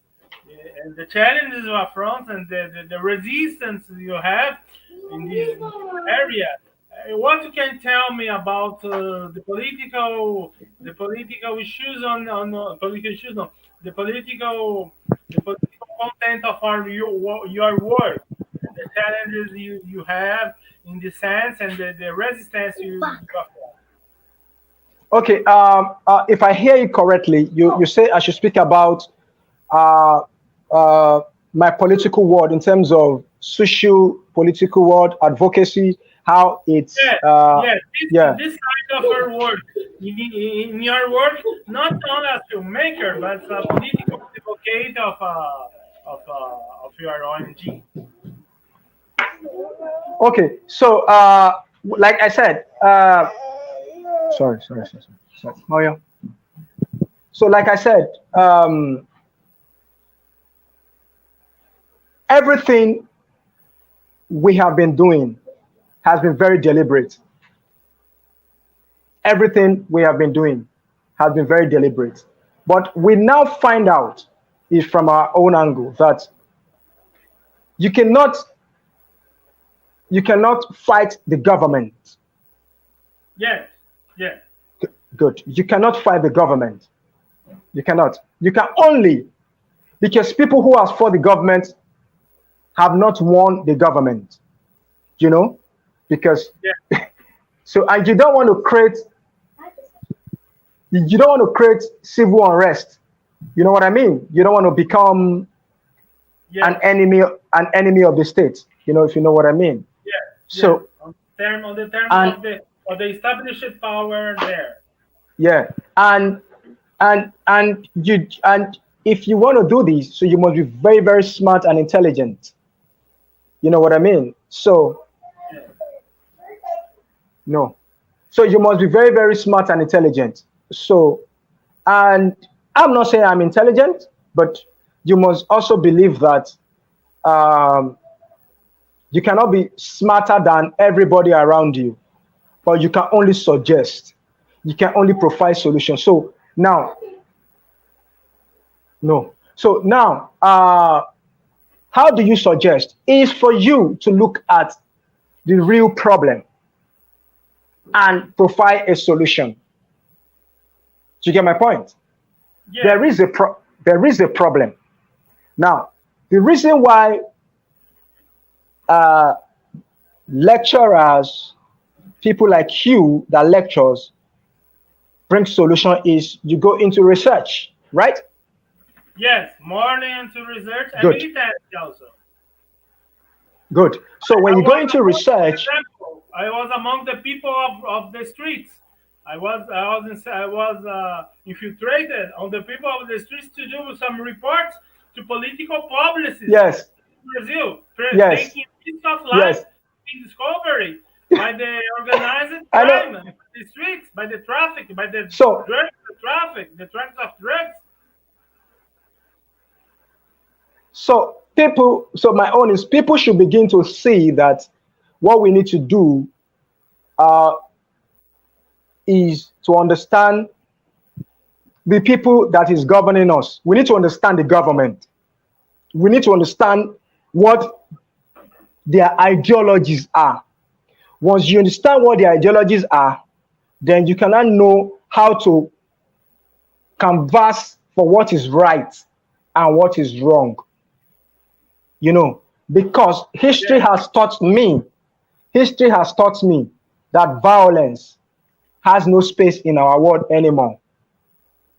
and the challenges you affront, and the resistance you have in this area. What you can tell me about the political issues on political issues, no, the political content of your work, the challenges you have in the sense, and the resistance you have. Okay, if I hear you correctly, you say I should speak about uh, my political world in terms of social political world advocacy, how it's Yes, yes. This kind of our work, in your work, not only as filmmaker, but a political advocate of your ONG. okay. So, like I said, sorry. Oh yeah. So, like I said, everything we have been doing has been very deliberate. everything we have been doing has been very deliberate. But we now find out is from our own angle that you cannot fight the government. Yes, yes. Good. You cannot fight the government. You cannot. You can only, because people who are for the government have not won the government. You know, because so, and you don't want to create civil unrest. You know what I mean? You don't want to become an enemy of the state. You know, if you know what I mean. Yeah. So on the term of the established power there. Yeah, and if you want to do this, so you must be very, very smart and intelligent. You know what I mean? So no. So you must be very, very smart and intelligent. So, and I'm not saying I'm intelligent, but you must also believe that you cannot be smarter than everybody around you, but you can only suggest. You can only provide solutions. So now, how do you suggest? Is for you to look at the real problem and provide a solution. Do you get my point? Yeah. There is a problem. Now, the reason why lecturers, people like you that lectures, bring solution is you go into research, right? Yes, more into research and Good. military also. Good. So when you go into research, I was among the people of the streets. I was infiltrated on the people of the streets to do some reports to political publicists. Yes. In Brazil, Yes. taking piece of life in discovery by the organized crime, the streets, by the traffic, by the drugs, the drugs of drugs. So my own is people should begin to see that what we need to do is to understand the people that is governing us. We need to understand the government. We need to understand what their ideologies are. Once you understand what their ideologies are, then you cannot know how to canvass for what is right and what is wrong. You know, because history has taught me that violence has no space in our world anymore.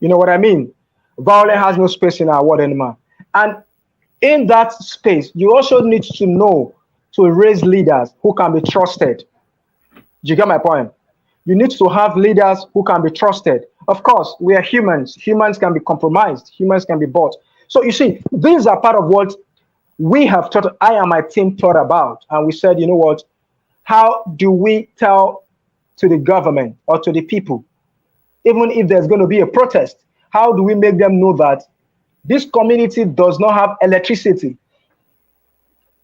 You know what I mean? Violence has no space in our world anymore. And in that space, you also need to know to raise leaders who can be trusted. Do you get my point? You need to have leaders who can be trusted. Of course, we are humans. Humans can be compromised. Humans can be bought. So you see, these are part of what we have thought, I and my team thought about. And we said, you know what? How do we tell to the government or to the people, even if there's going to be a protest, how do we make them know that this community does not have electricity?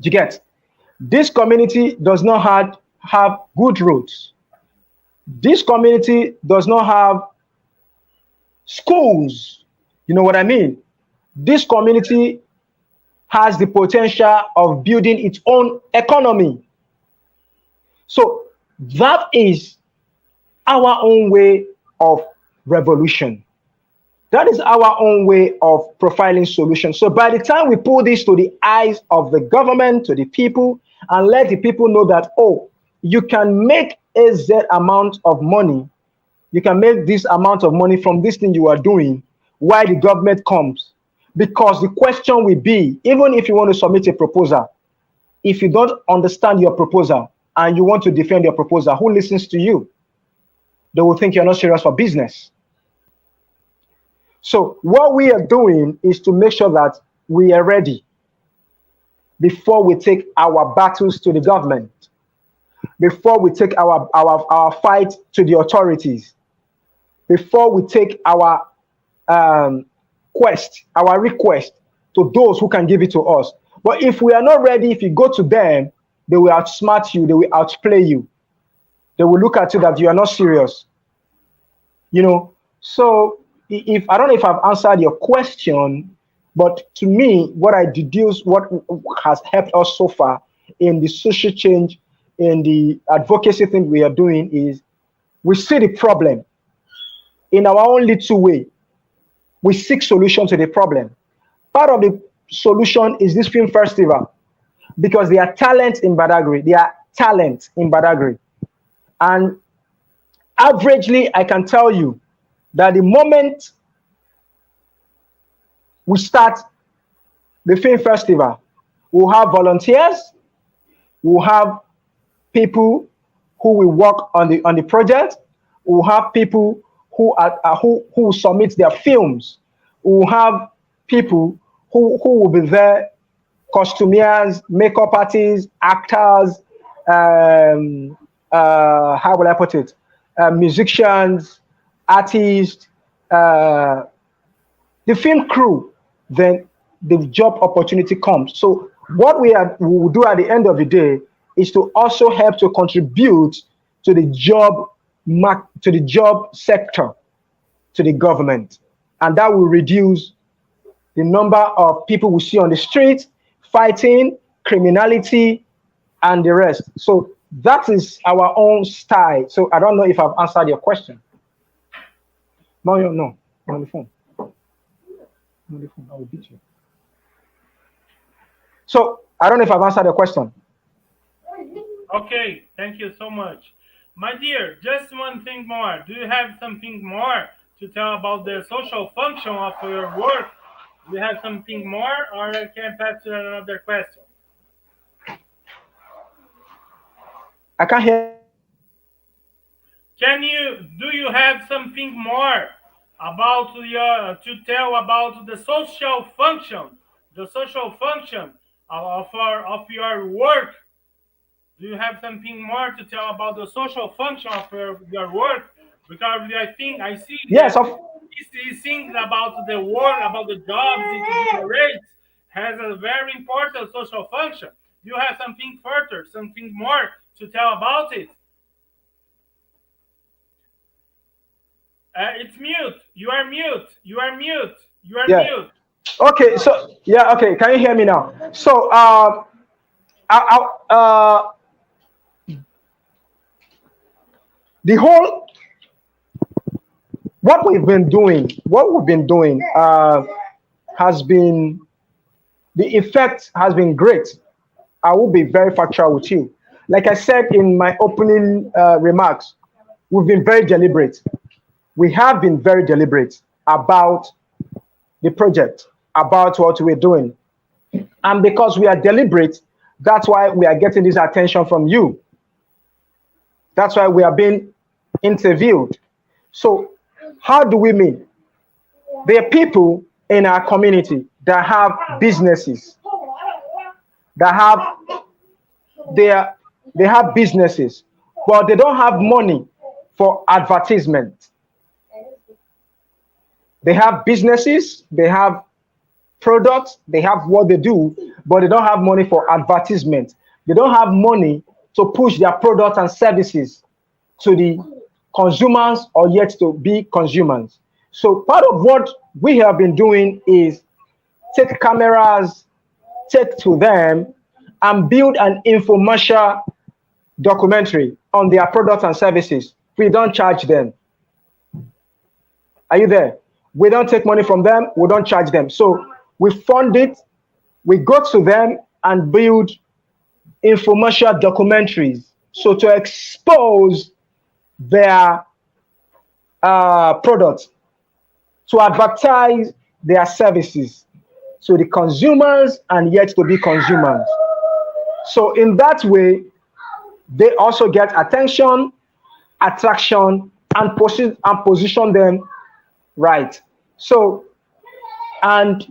You get? This community does not have good roads. This community does not have schools. You know what I mean? This community has the potential of building its own economy. So that is our own way of revolution. That is our own way of profiling solutions. So by the time we put this to the eyes of the government, to the people, and let the people know that, oh, you can make a Z amount of money, you can make this amount of money from this thing you are doing, while the government comes. Because the question will be, even if you want to submit a proposal, if you don't understand your proposal and you want to defend your proposal, who listens to you? They will think you're not serious for business. So what we are doing is to make sure that we are ready before we take our battles to the government, before we take our fight to the authorities, before we take our request to those who can give it to us. But if we are not ready, if you go to them, they will outsmart you, they will outplay you. They will look at you that you are not serious. you know. So if I don't know if I've answered your question, but to me, what I deduce, what has helped us so far in the social change, in the advocacy thing we are doing, is we see the problem in our own little way. We seek solution to the problem. Part of the solution is this film festival, because there are talents in Badagry. There are talent in Badagry. And averagely, I can tell you that the moment we start the film festival, we'll have volunteers, we'll have people who will work on the project, we'll have people who submit their films, we'll have people who will be there, costumiers, makeup artists, actors, how will I put it? Musicians, artists, the film crew. Then the job opportunity comes. So what we will do at the end of the day is to also help to contribute to the job sector, to the government, and that will reduce the number of people we see on the street fighting, criminality, and the rest. So that is our own style. So I don't know if I've answered your question. No, I'm on the phone. I'm on the phone. I will beat you. So I don't know if I've answered your question. Okay, thank you so much. My dear, just one thing more. Do you have something more to tell about the social function of your work? Do you have something more, or I can pass to another question? I can't hear. Do you have something more about to tell about the social function of your work? Do you have something more to tell about the social function of your work? Because I see Yes, these things about the work, about the jobs, the rates, has a very important social function. Do you have something further, something more to tell about it? It's mute. You are mute. You are mute. You are mute. Okay. So okay. Can you hear me now? So the whole what we've been doing has been, the effect has been great. I will be very factual with you. Like I said in my opening remarks, we've been very deliberate. We have been very deliberate about the project, about what we're doing. And because we are deliberate, that's why we are getting this attention from you. That's why we are being interviewed. So how do we mean? There are people in our community that have businesses, they have businesses, but they don't have money for advertisement. They have businesses, they have products, they have what they do, but they don't have money for advertisement. They don't have money to push their products and services to the consumers or yet to be consumers. So part of what we have been doing is take cameras, take to them, and build an infomercial documentary on their products and services. We don't charge them. Are you there? We don't take money from them. We don't charge them. So we fund it. We go to them and build infomercial documentaries. So to expose their products, to advertise their services to the consumers and yet to be consumers. So in that way, they also get attention, attraction, and position them right. So, and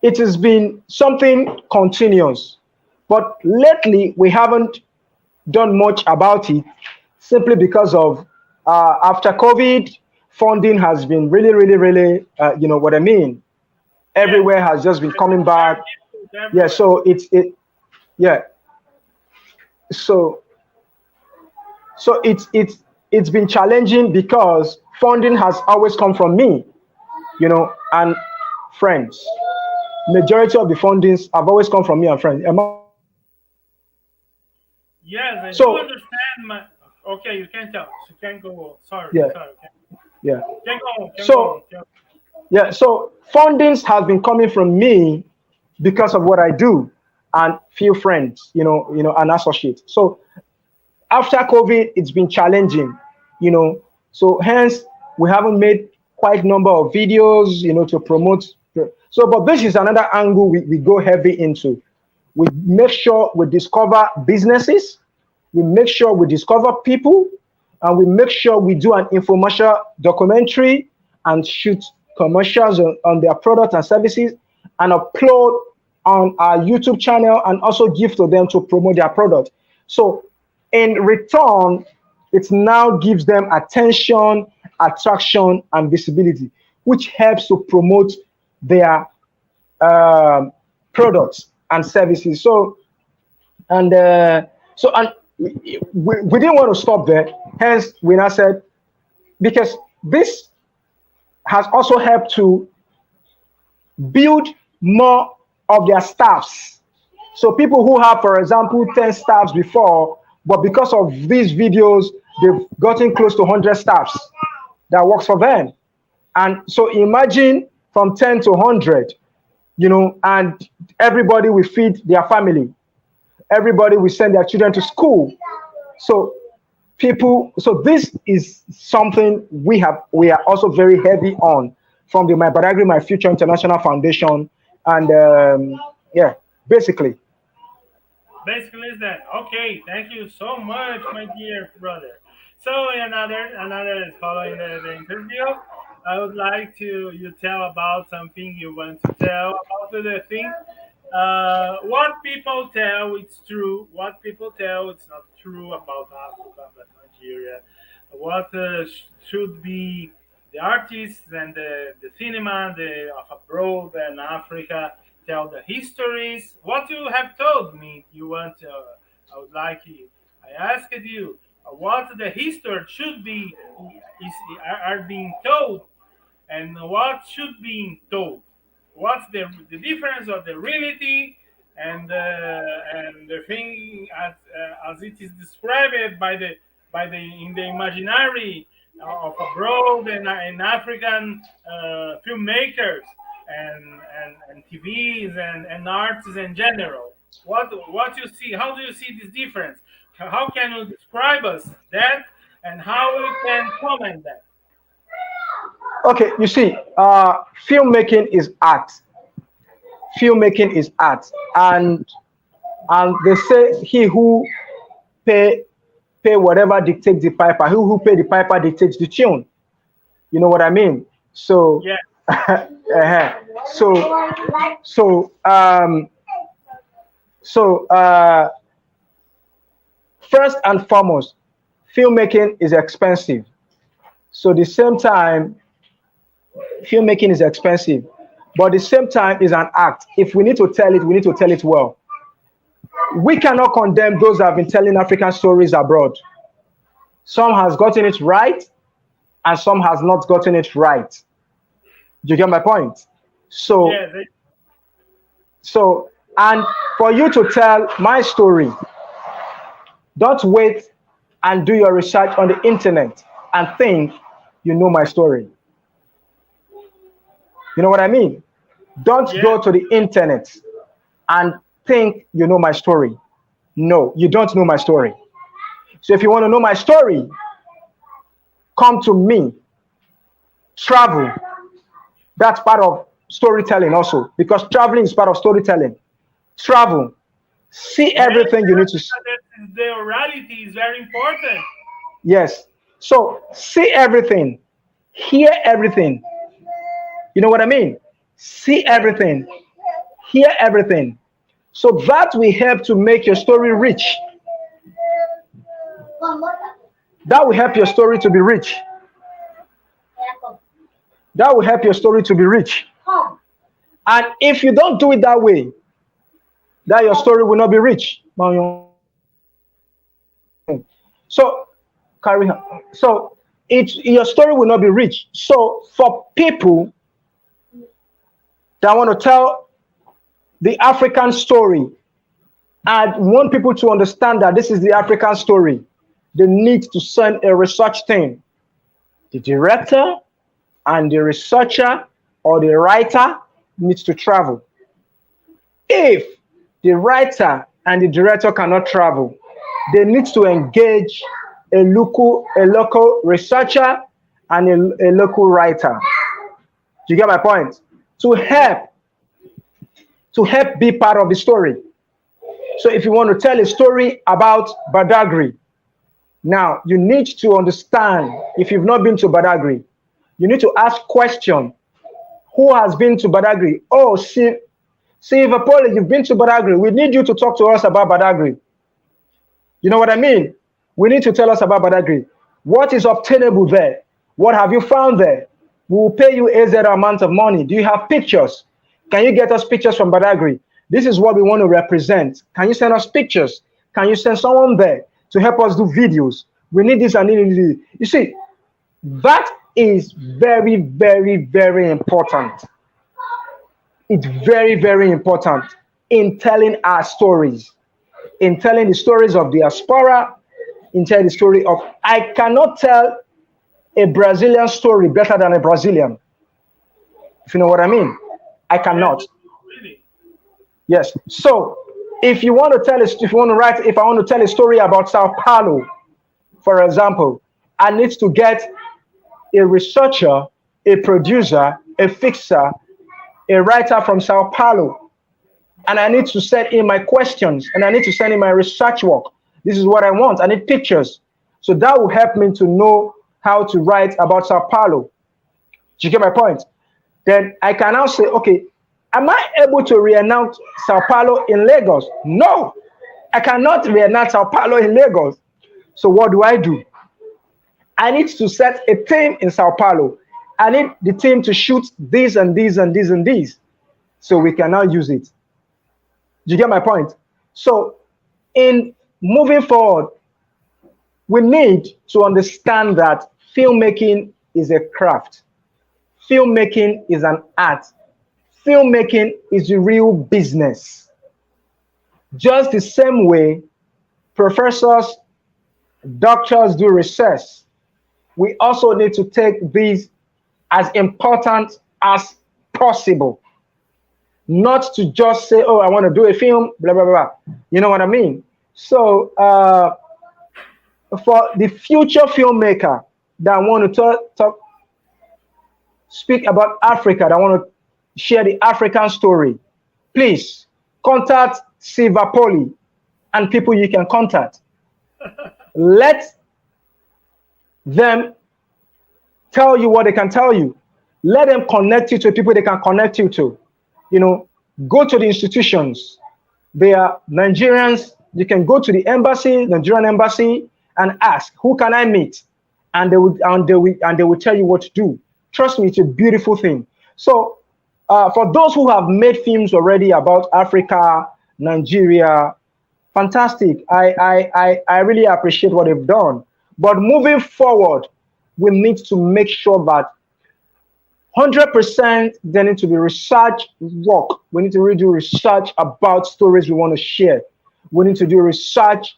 it has been something continuous, but lately we haven't done much about it, simply because of after COVID, funding has been really, you know what I mean? Everywhere has just been coming back. Yeah, so so it's been challenging because funding has always come from me, you know, and friends. Majority of the fundings have always come from me and friends. Yes, I So do understand. Okay, you can tell. You can go. Sorry, yeah, sorry. yeah. Can go. Can So go. yeah, so fundings has been coming from me because of what I do and few friends, and associates. So after COVID, it's been challenging, So hence we haven't made quite number of videos, to promote. So, but this is another angle we go heavy into. We make sure we discover businesses, we make sure we discover people, and we make sure we do an infomercial documentary and shoot commercials on their products and services and upload on our YouTube channel and also give to them to promote their product. So in return, it now gives them attention, attraction, and visibility, which helps to promote their products and services. So we didn't want to stop there. Hence, we now said, because this has also helped to build more of their staffs. So people who have, for example, 10 staffs before, but because of these videos, they've gotten close to 100 staffs that works for them. And so imagine from 10 to 100, and everybody will feed their family. Everybody will send their children to school. So this is something we are also very heavy on from the My Badagry, My Future International Foundation. And basically. Basically is that. Okay, thank you so much, my dear brother. So another is following the interview. I would like you tell about something you want to tell about the thing. What people tell it's true. What people tell it's not true about Africa, but Nigeria. What should be the artists and the cinema of abroad and Africa tell the histories. What you have told me, you want. I would like you. I asked you what the history should be are being told, and what should be told. What's the difference of the reality and the thing as it is described by the in the imaginary of abroad and African filmmakers and TVs and arts in general. What you see? How do you see this difference? How can you describe us that, and how you can comment that? Okay, you see, filmmaking is art. Filmmaking is art, and they say he who pay whatever dictates the piper. He who pay the piper dictates the tune. You know what I mean? So yeah. First and foremost, filmmaking is expensive. So the same time, filmmaking is expensive, but at the same time is an act. If we need to tell it, we need to tell it well. We cannot condemn those that have been telling African stories abroad. Some has gotten it right, and some has not gotten it right. Do you get my point? So, and for you to tell my story, don't wait and do your research on the internet and think you know my story. You know what I mean? Don't go to the internet and think you know my story. No, you don't know my story. So if you want to know my story, come to me. Travel. That's part of storytelling also, because traveling is part of storytelling. Travel. See everything you need to see. The reality is very important. Yes. So see everything. Hear everything. You know what I mean? See everything. Hear everything. So that will help to make your story rich. That will help your story to be rich. That will help your story to be rich. And if you don't do it that way, that your story will not be rich. So carry on. So your story will not be rich. So for people that want to tell the African story and want people to understand that this is the African story, they need to send a research team. The director and the researcher or the writer needs to travel. If the writer and the director cannot travel, they need to engage a local researcher and a local writer. Do you get my point? To help be part of the story. So if you want to tell a story about Badagry, now you need to understand, if you've not been to Badagry, you need to ask question. Who has been to Badagry? Oh, see, Poli, you've been to Badagry. We need you to talk to us about Badagry. You know what I mean? We need to tell us about Badagry. What is obtainable there? What have you found there? We will pay you a certain amount of money. Do you have pictures? Can you get us pictures from Badagry? This is what we want to represent. Can you send us pictures? Can you send someone there to help us do videos? We need this and need. You see, that is very, very, very important. It's very, very important in telling our stories, in telling the stories of diaspora, in telling the story of, I cannot tell a Brazilian story better than a Brazilian. If you know what I mean. I cannot. Really? Yes. So if you want to tell if you want to write, if I want to tell a story about Sao Paulo, for example, I need to get a researcher, a producer, a fixer, a writer from Sao Paulo, and I need to send in my questions, and I need to send in my research work. This is what I want. I need pictures. So that will help me to know how to write about Sao Paulo. Do you get my point? Then I can now say, okay, am I able to reenact Sao Paulo in Lagos? No, I cannot reenact Sao Paulo in Lagos. So what do? I need to set a team in Sao Paulo. I need the team to shoot this and this and this and this, so we can now use it. Do you get my point? So in moving forward, we need to understand that filmmaking is a craft. Filmmaking is an art. Filmmaking is a real business. Just the same way professors, doctors do research, we also need to take this as important as possible. Not to just say, oh, I want to do a film, blah, blah, blah. You know what I mean? So for the future filmmaker that want to speak about Africa, that want to share the African story, please contact Poli and people you can contact. Let them tell you what they can tell you. Let them connect you to people they can connect you to. You know, go to the institutions. They are Nigerians. You can go to the embassy, Nigerian embassy, and ask, who can I meet? And they will tell you what to do. Trust me, it's a beautiful thing. So for those who have made films already about Africa, Nigeria, fantastic. I really appreciate what they've done. But moving forward, we need to make sure that 100% there need to be research work. We need to really do research about stories we want to share. We need to do research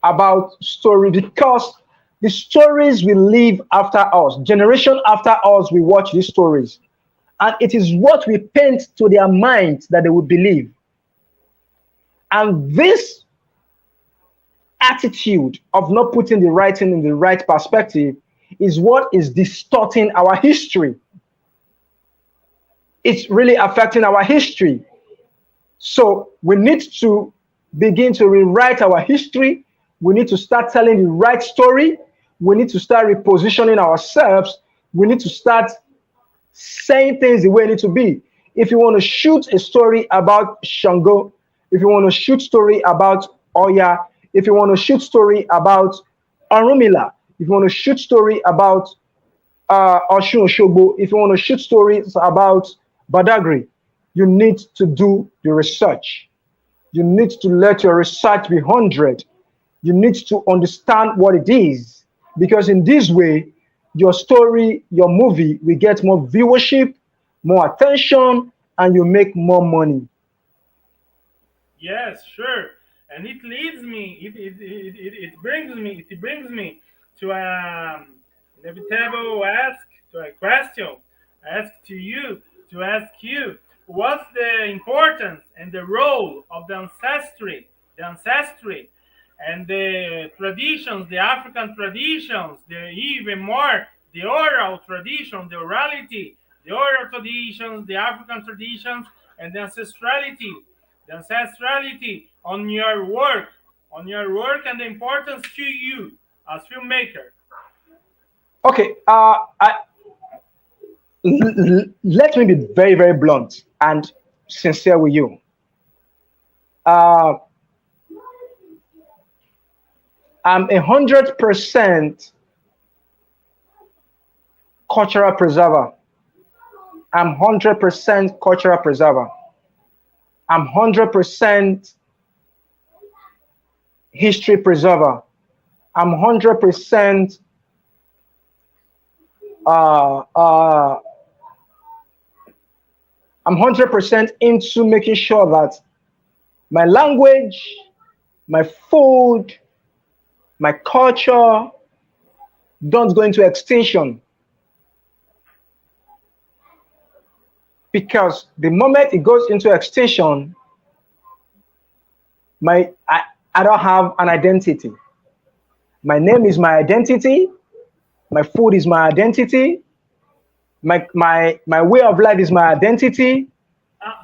about story, because the stories will live after us. Generation after us, we watch these stories. And it is what we paint to their minds that they will believe. And this attitude of not putting the writing in the right perspective is what is distorting our history. It's really affecting our history. So we need to begin to rewrite our history. We need to start telling the right story. We need to start repositioning ourselves. We need to start saying things the way it needs to be. If you want to shoot a story about Shango, if you want to shoot story about Oya, if you want to shoot story about Arumila, if you want to shoot story about Oshun Oshobo, if you want to shoot stories about Badagry, you need to do the research. You need to let your research be 100. You need to understand what it is, because in this way, your story, your movie will get more viewership, more attention, and you make more money. Yes, sure. And it leads me, it brings me to inevitable a question, ask to you, to ask you, what's the importance and the role of the ancestry and the traditions, the African traditions, the even more the oral tradition, the orality, the oral traditions, the African traditions, and the ancestrality on your work, and the importance to you as filmmaker. Okay, let me be very, very blunt and sincere with you. I'm 100% cultural preserver. I'm 100% cultural preserver. I'm 100% history preserver. I'm 100% I'm 100% into making sure that my language, my food, my culture don't go into extinction. Because the moment it goes into extinction, I don't have an identity. My name is my identity. My food is my identity. My way of life is my identity.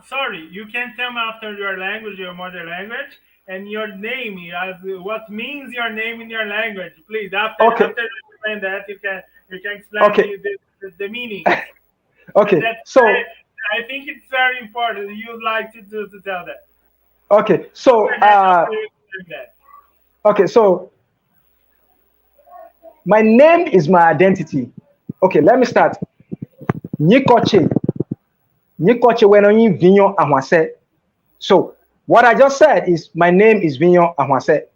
Sorry, you can tell me after your language, your mother language, and your name. What means your name in your language, please. After you explain that, you can explain the meaning. Okay. So I think it's very important. You'd like to tell that. Okay. So okay. So my name is my identity. Okay. Let me start. Nikoche Wenoyin Viyon Awhanse. So what I just said is my name is Viyon Awhanse.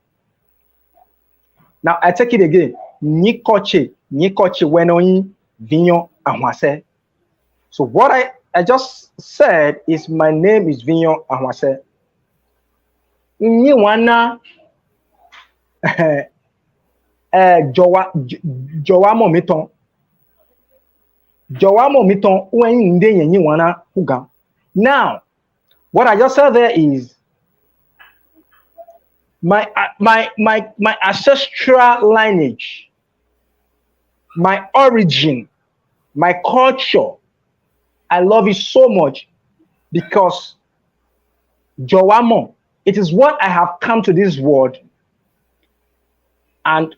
Now I take it again. Nikoche Wenoyin Viyon Awhanse. So what I just said is my name is Viyon Awhanse. Nyiwana Jowa Momiton. Now, what I just said there is my ancestral lineage, my origin, my culture. I love it so much because Jowamo, it is what I have come to this world. And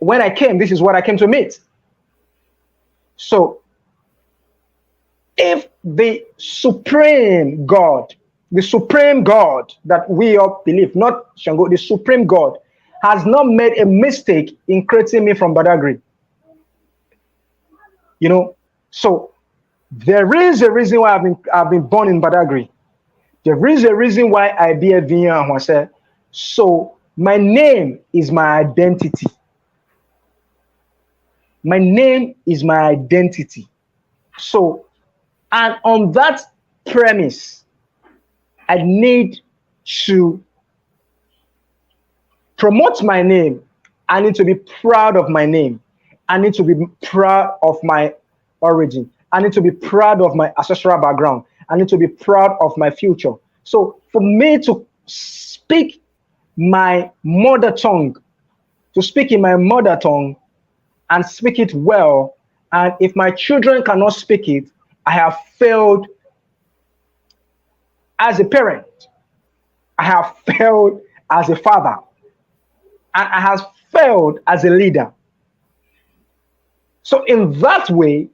when I came, this is what I came to meet. So, if the supreme God that we all believe, not Shango, the supreme God, has not made a mistake in creating me from Badagry, so there is a reason why I've been born in Badagry. There is a reason why I be a Viyon Awhanse. So my name is my identity. My name is my identity. So, and on that premise, I need to promote my name. I need to be proud of my name. I need to be proud of my origin. I need to be proud of my ancestral background. I need to be proud of my future. So for me to speak my mother tongue, to speak in my mother tongue and speak it well, and if my children cannot speak it, I have failed as a parent. I have failed as a father. And I have failed as a leader. So in that way,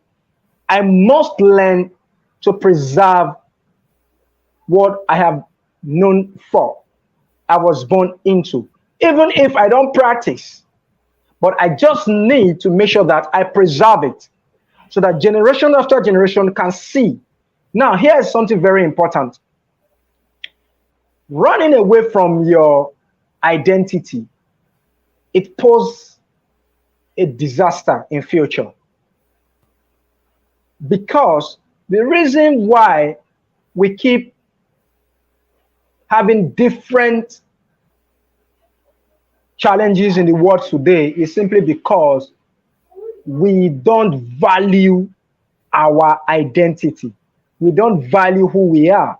I must learn to preserve what I have known for, I was born into. Even if I don't practice, but I just need to make sure that I preserve it so that generation after generation can see. Now, here's something very important. Running away from your identity, it poses a disaster in future. Because the reason why we keep having different challenges in the world today is simply because we don't value our identity. We don't value who we are.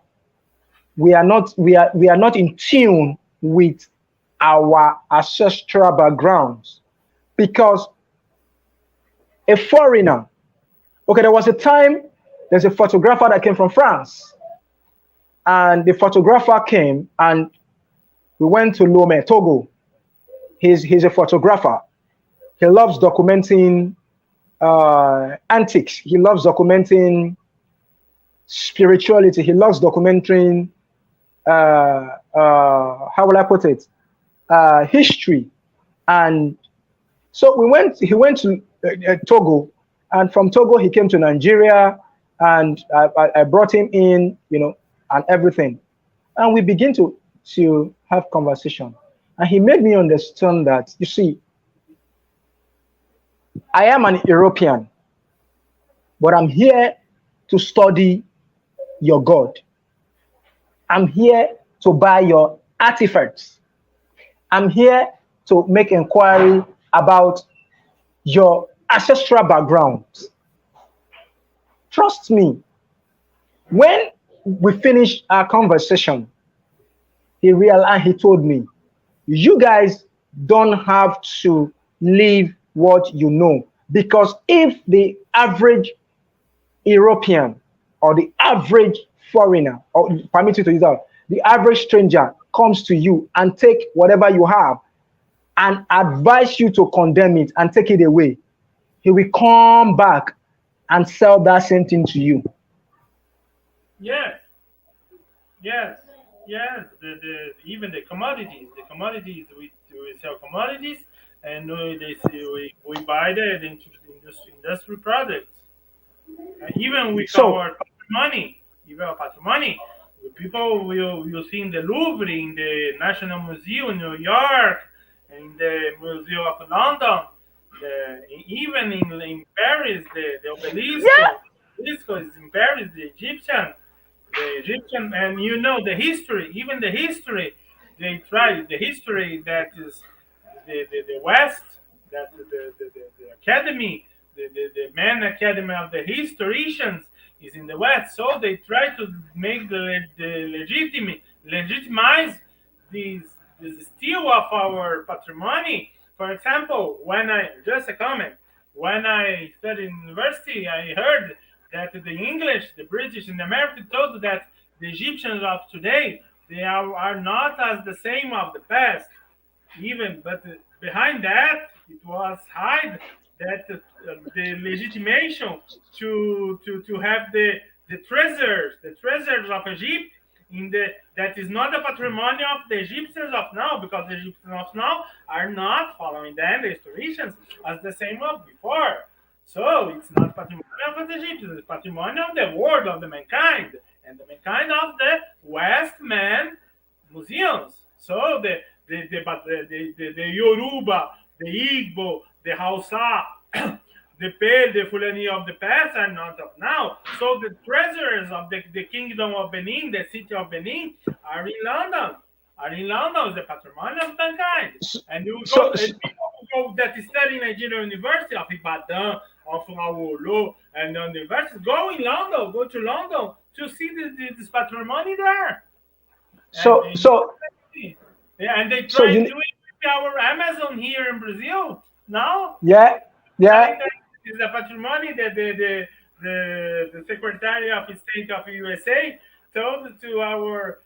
We are not in tune with our ancestral backgrounds. Because a foreigner, okay, there was a time, there's a photographer that came from France, and the photographer came and we went to Lomé, Togo. He's a photographer. He loves documenting antiques. He loves documenting spirituality. He loves documenting, how will I put it, history. And so he went to Togo, and from Togo he came to Nigeria, and I brought him in, and everything. And we begin to have conversation. And he made me understand that, you see, I am an European, but I'm here to study your God. I'm here to buy your artifacts. I'm here to make inquiry about your ancestral background. Trust me, when we finished our conversation, he realized, he told me, you guys don't have to leave what you know, because if the average European or the average foreigner, or permit you to use that, the average stranger comes to you and take whatever you have and advise you to condemn it and take it away, he will come back and sell that same thing to you. Yes, yes, yes. Even the commodities, we sell commodities, and we buy the industry products. Even with our patrimony, people will see in the Louvre, in the National Museum in New York, in the Museum of London, even in Paris, the obelisk. Yeah. Obelisk is in Paris, the Egyptian, and the history, even the history. They try the history that is the West, that the academy, the main academy of the historians is in the West. So they try to make legitimize this steal of our patrimony. For example, just a comment, when I studied in university, I heard that the English, the British, and the American told that the Egyptians of today, they are not as the same of the past. But behind that, it was hide that the legitimation to have the treasures of Egypt that is not the patrimony of the Egyptians of now, because the Egyptians of now are not following them, the historians, as the same of before. So it's not patrimony of the Egyptians, it's patrimony of the world, of the mankind, and the mankind of the West man museums. So the Yoruba, the Igbo, the Hausa, the Pele, the Fulani of the past are not of now. So the treasures of the kingdom of Benin, the city of Benin, are in London. Is the patrimony of mankind. And you go, people that study Nigeriano University of Ibadan, of Awolo, and the universities, go to London to see this patrimony there. And they try to do it with our Amazon here in Brazil now. Yeah. Is the patrimony that the Secretary of State of USA told to our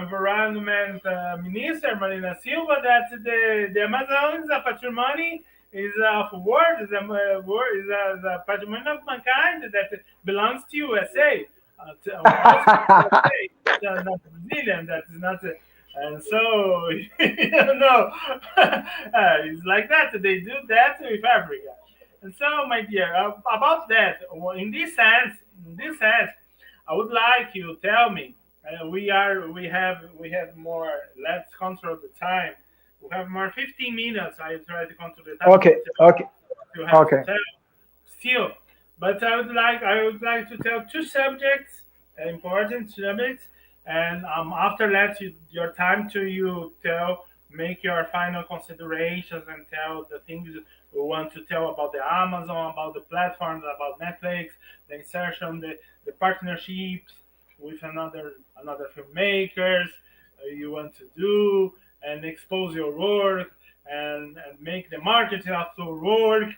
environment minister Marina Silva that the Amazon is a patrimony of world, is a patrimony of mankind that belongs to USA. Not Brazilian. That is not. And so, it's like that. They do that with Africa. And so, my dear, about that, in this sense, I would like you to tell me. We have more. Let's control the time. We have more 15 minutes. I try to control the time. Okay. To have to tell. Still, But I would like to tell two subjects, important subjects, and after that, your time to you tell, make your final considerations and tell the things we want to tell about the Amazon, about the platforms, about Netflix, the insertion, the partnerships with another filmmakers you want to do, and expose your work and make the marketing of your work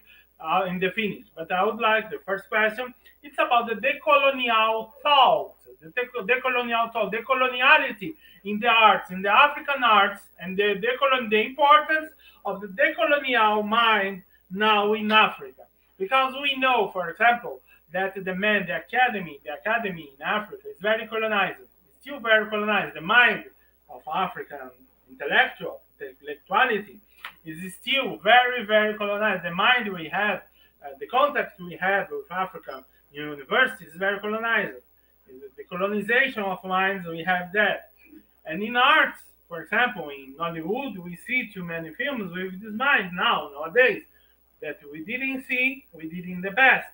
in the finish. But I would like the first question. It's about the decolonial thought, decolonial thought, decoloniality in the arts, in the African arts, and the importance of the decolonial mind now in Africa. Because we know, for example, that the academy in Africa is very colonized. It's still very colonized. The mind of African intellectuality is still very, very colonized. The mind we have, the contact we have with African universities is very colonized. The colonization of minds, we have that. And in arts, for example, in Hollywood, we see too many films with this mind nowadays, that we didn't see, we did in the past.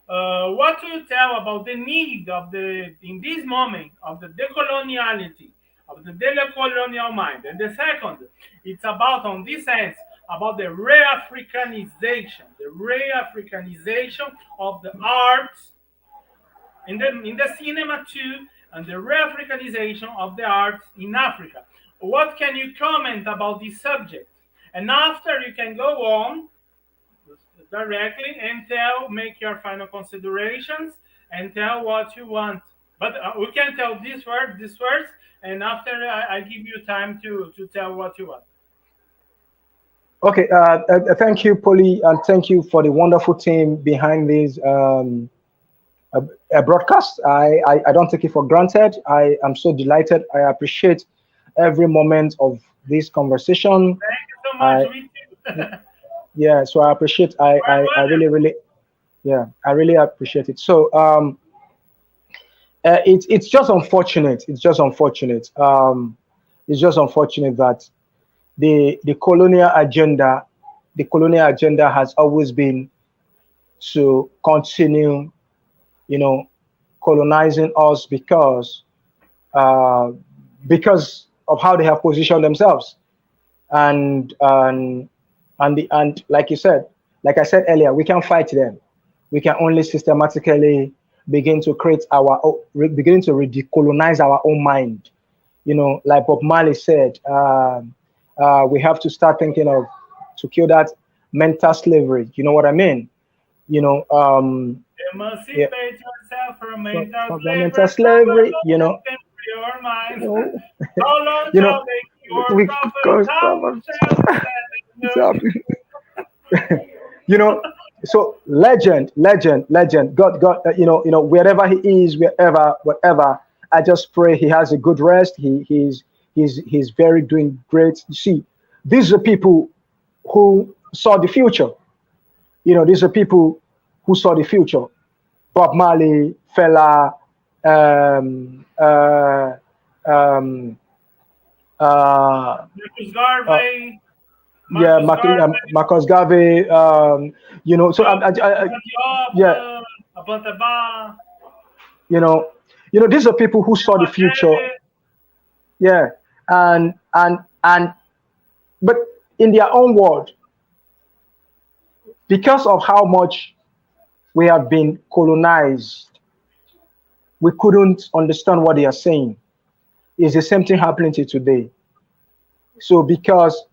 What do you tell about the need of in this moment, of the decoloniality, of the decolonial mind? And the second, it's about, on this sense, about the re-Africanization of the arts in the cinema too, and the re-Africanization of the arts in Africa. What can you comment about this subject? And after, you can go on directly and make your final considerations and tell what you want. But we can tell this first, and after I give you time to tell what you want. Okay, thank you, Poli, and thank you for the wonderful team behind this broadcast. I don't take it for granted. I am so delighted. I appreciate every moment of this conversation. Thank you so much. Yeah, so I appreciate. I really, yeah, I really appreciate it. So it's just unfortunate. It's just unfortunate. It's just unfortunate that the colonial agenda has always been to continue, colonizing us because of how they have positioned themselves, and like I said earlier, we can't fight them. We can only systematically begin to redecolonize our own mind. Like Bob Marley said, we have to start thinking of to kill that mental slavery. You know what I mean? Emancipate yourself from mental slavery. Your mind. How long shall they So legend, God, wherever he is, whatever. I just pray he has a good rest. He's very doing great. You see, these are people who saw the future. These are people who saw the future. Bob Marley, Fela, Marcus Garvey. Marcus Garvey. So these are people who saw the future. Yeah, but in their own word, because of how much we have been colonized, we couldn't understand what they are saying. It's the same thing happening to today. So because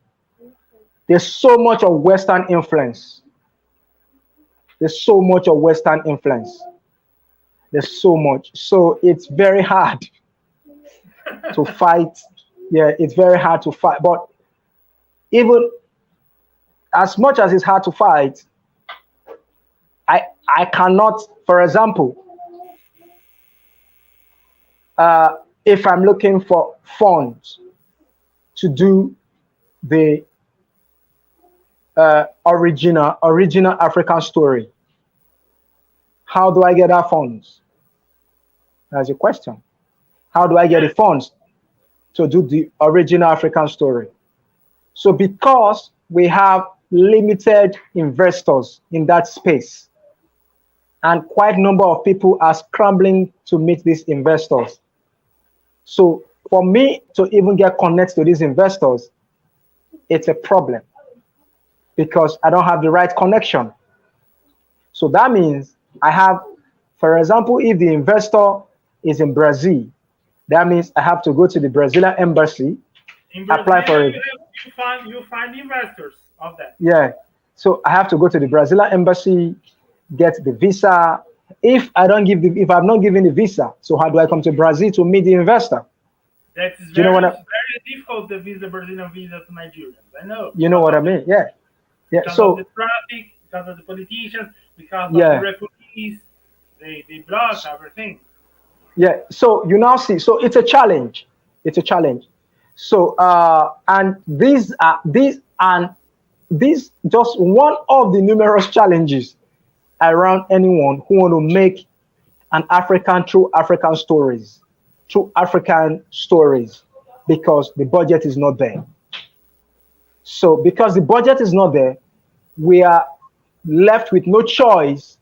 there's so much of Western influence, there's so much. So it's very hard to fight. Yeah, it's very hard to fight. But even as much as it's hard to fight, I cannot, for example, if I'm looking for funds to do the original African story, how do I get our funds? That's a question. How do I get the funds to do the original African story? So because we have limited investors in that space, and quite a number of people are scrambling to meet these investors. So for me to even get connected to these investors, it's a problem because I don't have the right connection. So that means I have, for example, if the investor is in Brazil, that means I have to go to the Brazilian embassy, In Brazil, apply for it. you find investors of that. Yeah. So I have to go to the Brazilian embassy, get the visa. If I'm not given the visa, so how do I come to Brazil to meet the investor? That is You know very, what very difficult to visa Brazilian visa to Nigerians. I know. You know what I mean? Yeah. Yeah. Because So of the traffic, because of the politicians, because of yeah. the refugees, they block everything. Yeah. So you now see. So it's a challenge. It's a challenge. So and these just one of the numerous challenges around anyone who want to make an African through African stories, because the budget is not there. So because the budget is not there, we are left with no choice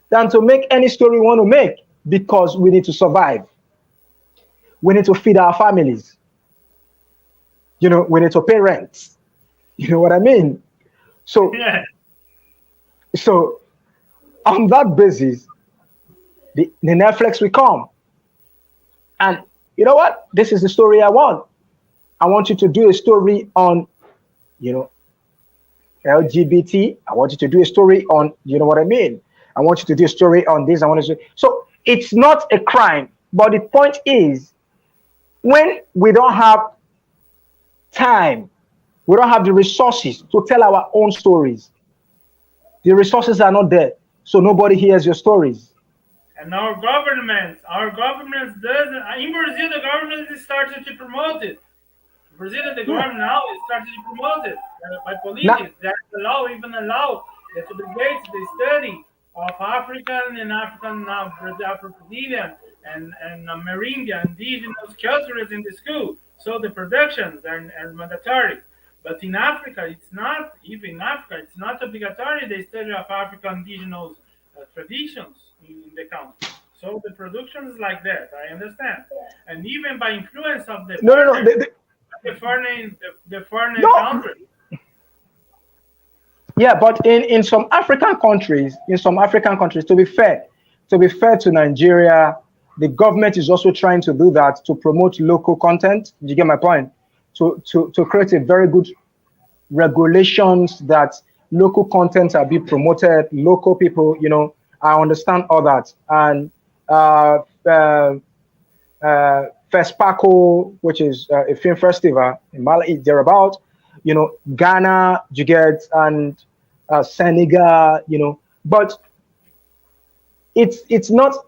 than to make any story we want to make because we need to survive. We need to feed our families. You know, we need to pay rent. You know what I mean? So, Yeah. so on that basis, the Netflix will come. And you know what? This is the story I want. I want you to do a story on, you know, LGBT. I want you to do a story on, you know what I mean? I want you to do a story on this. I want to. So it's not a crime. But the point is, when we don't have time, we don't have the resources to tell our own stories. The resources are not there, so nobody hears your stories. And our government doesn't. In Brazil, the government is starting to promote it. Brazil, the government now is starting to promote it by politics. That even allow that obligates the study of African and African now Afro-Brazilian and Amerindia indigenous cultures in the school. So the productions are mandatory. But in Africa, it's not. Even in Africa, it's not obligatory the study of African indigenous traditions in the country. So the production is like that. I understand, and even by influence of the the foreign country. Yeah, but in some African countries, to be fair to Nigeria, the government is also trying to do that to promote local content. You get my point? To create a very good regulations that local content are being promoted, local people, you know, I understand all that. And FESPACO, which is a film festival in Mali, thereabout, you know, Ghana, you get, and Senegal, you know, but it's not.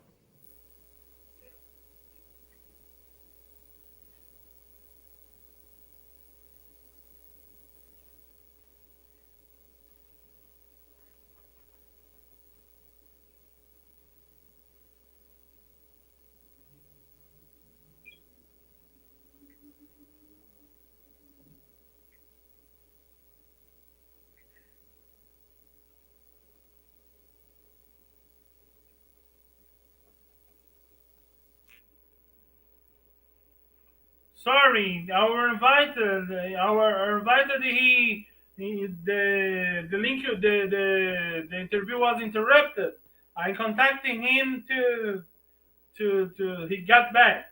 Sorry, our invited the link the interview was interrupted. I contacted him to he got back.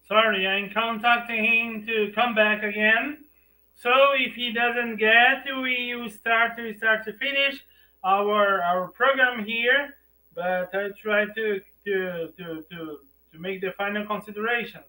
Sorry, I'm contacting him to come back again. So if he doesn't get, we start to finish our program here. But I try to to make the final considerations.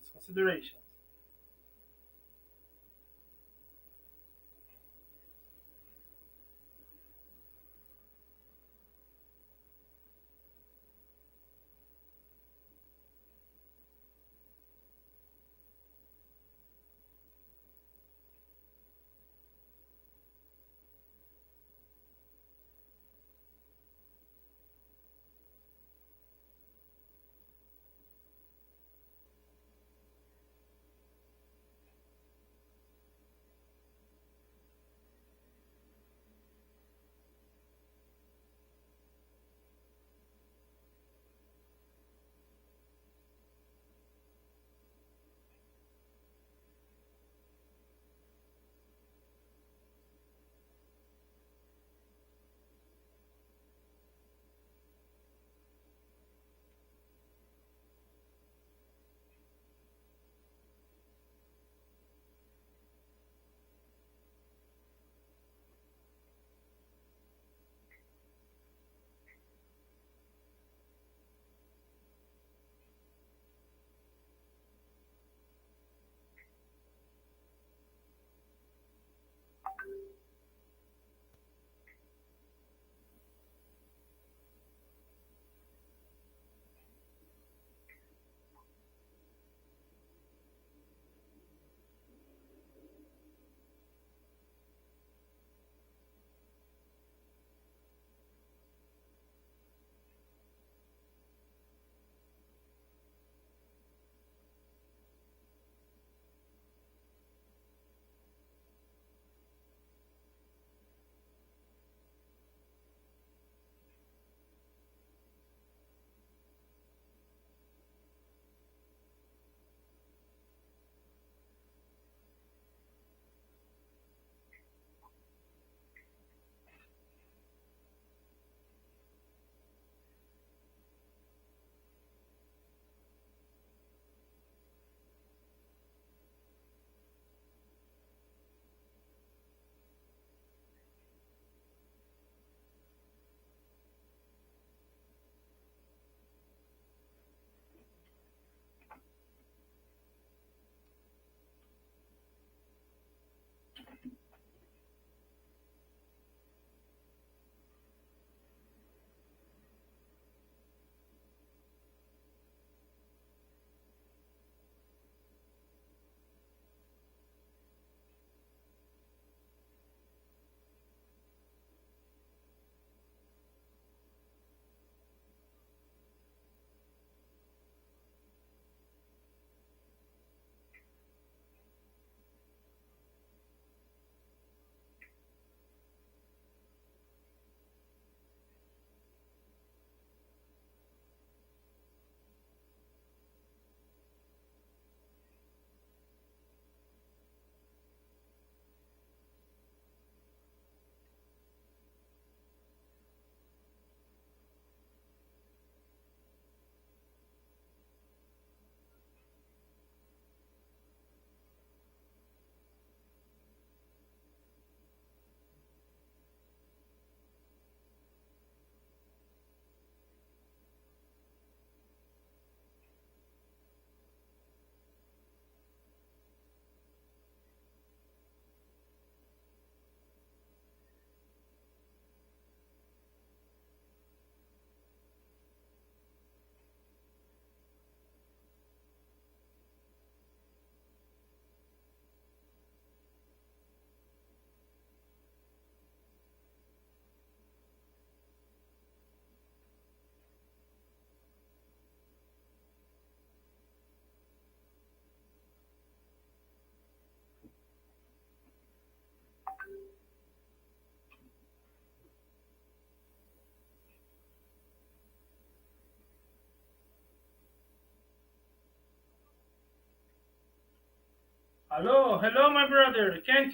Hello, my brother. Can't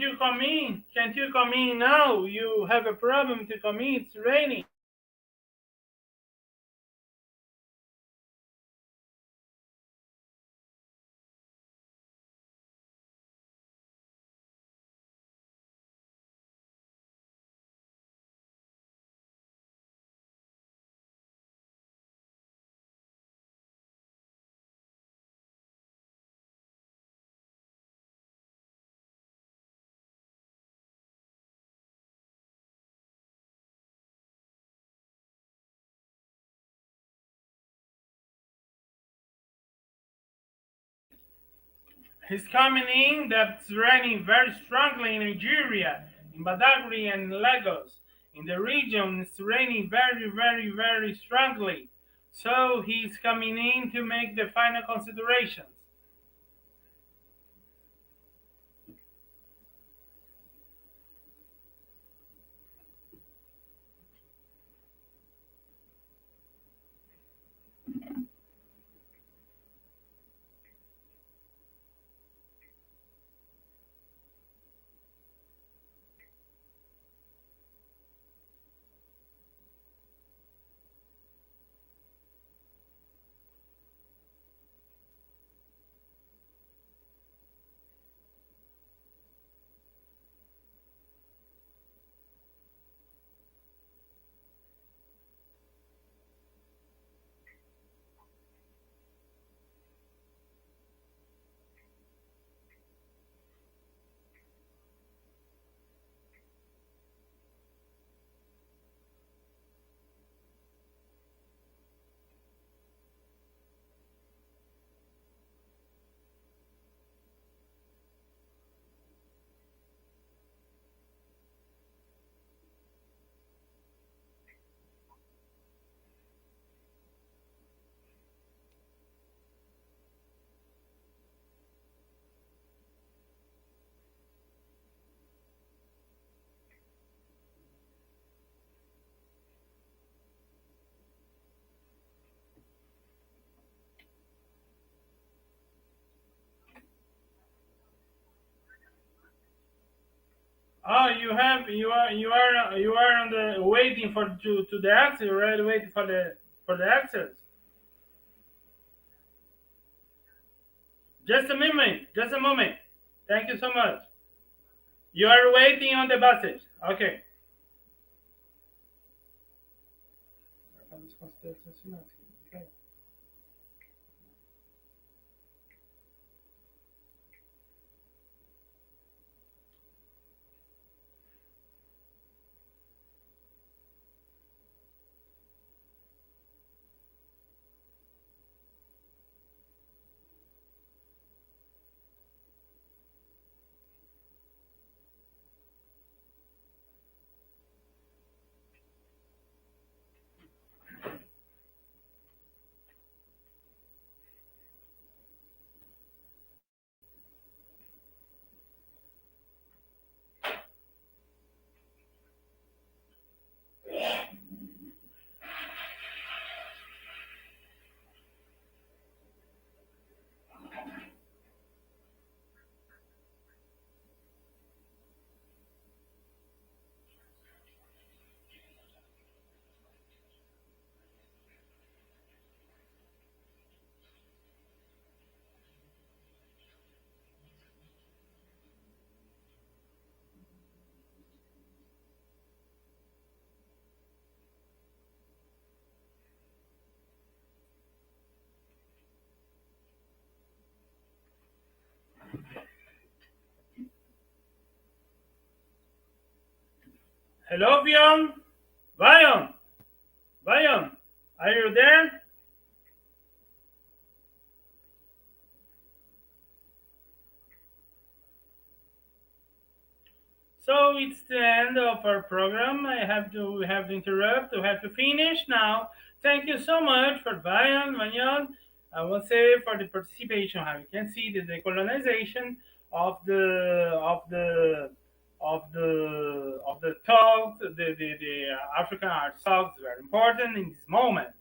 you come in? Can't you come in now? You have a problem to come in. It's raining. He's coming in that's raining very strongly in Nigeria, in Badagry and Lagos. In the region, it's raining very, very, very strongly. So he's coming in to make the final considerations. Oh, you are on the waiting for to the access. You're already waiting for the access. Just a moment. Just a moment. Thank you so much. You are waiting on the passage. Okay. Hello, Viyon. Viyon. Viyon. Are you there? So it's the end of our program. We have to interrupt. We have to finish now. Thank you so much for Vanyan. I will say for the participation. How you can see the decolonization of the talk, the African art talk is very important in this moment,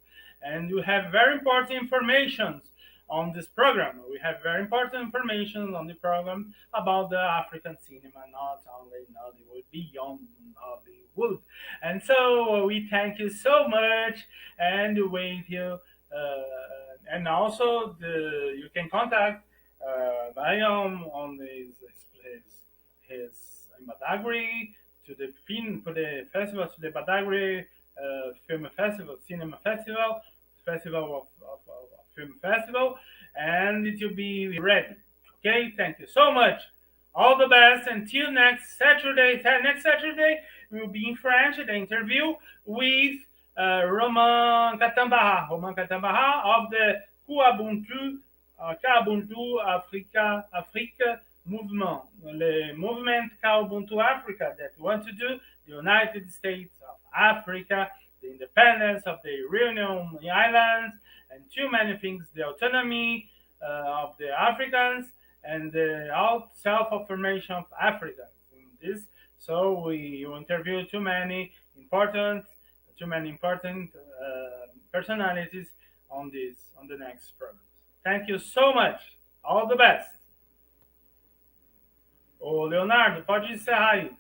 and we have very important information on this program. We have very important information on the program about the African cinema, not only Nollywood, beyond Nollywood. And so we thank you so much, and wait you. And also, you can contact Bayam on his in Badagry to the film for the festival, to the Badagry Film Festival, Cinema Festival, Festival of Film Festival, and it will be ready. Okay, thank you so much. All the best until next Saturday. Next Saturday we will be in French, the interview with Roman Katambaha of the Kuabuntu Ubuntu Africa movement, the movement Ubuntu Africa that want to do the United States of Africa, the independence of the Reunion Islands, and too many things, the autonomy of the Africans, and the self-affirmation of Africans. In this, so we interview too many important personalities on the next program. Thank you so much. All the best. Ô, Leonardo, pode encerrar aí.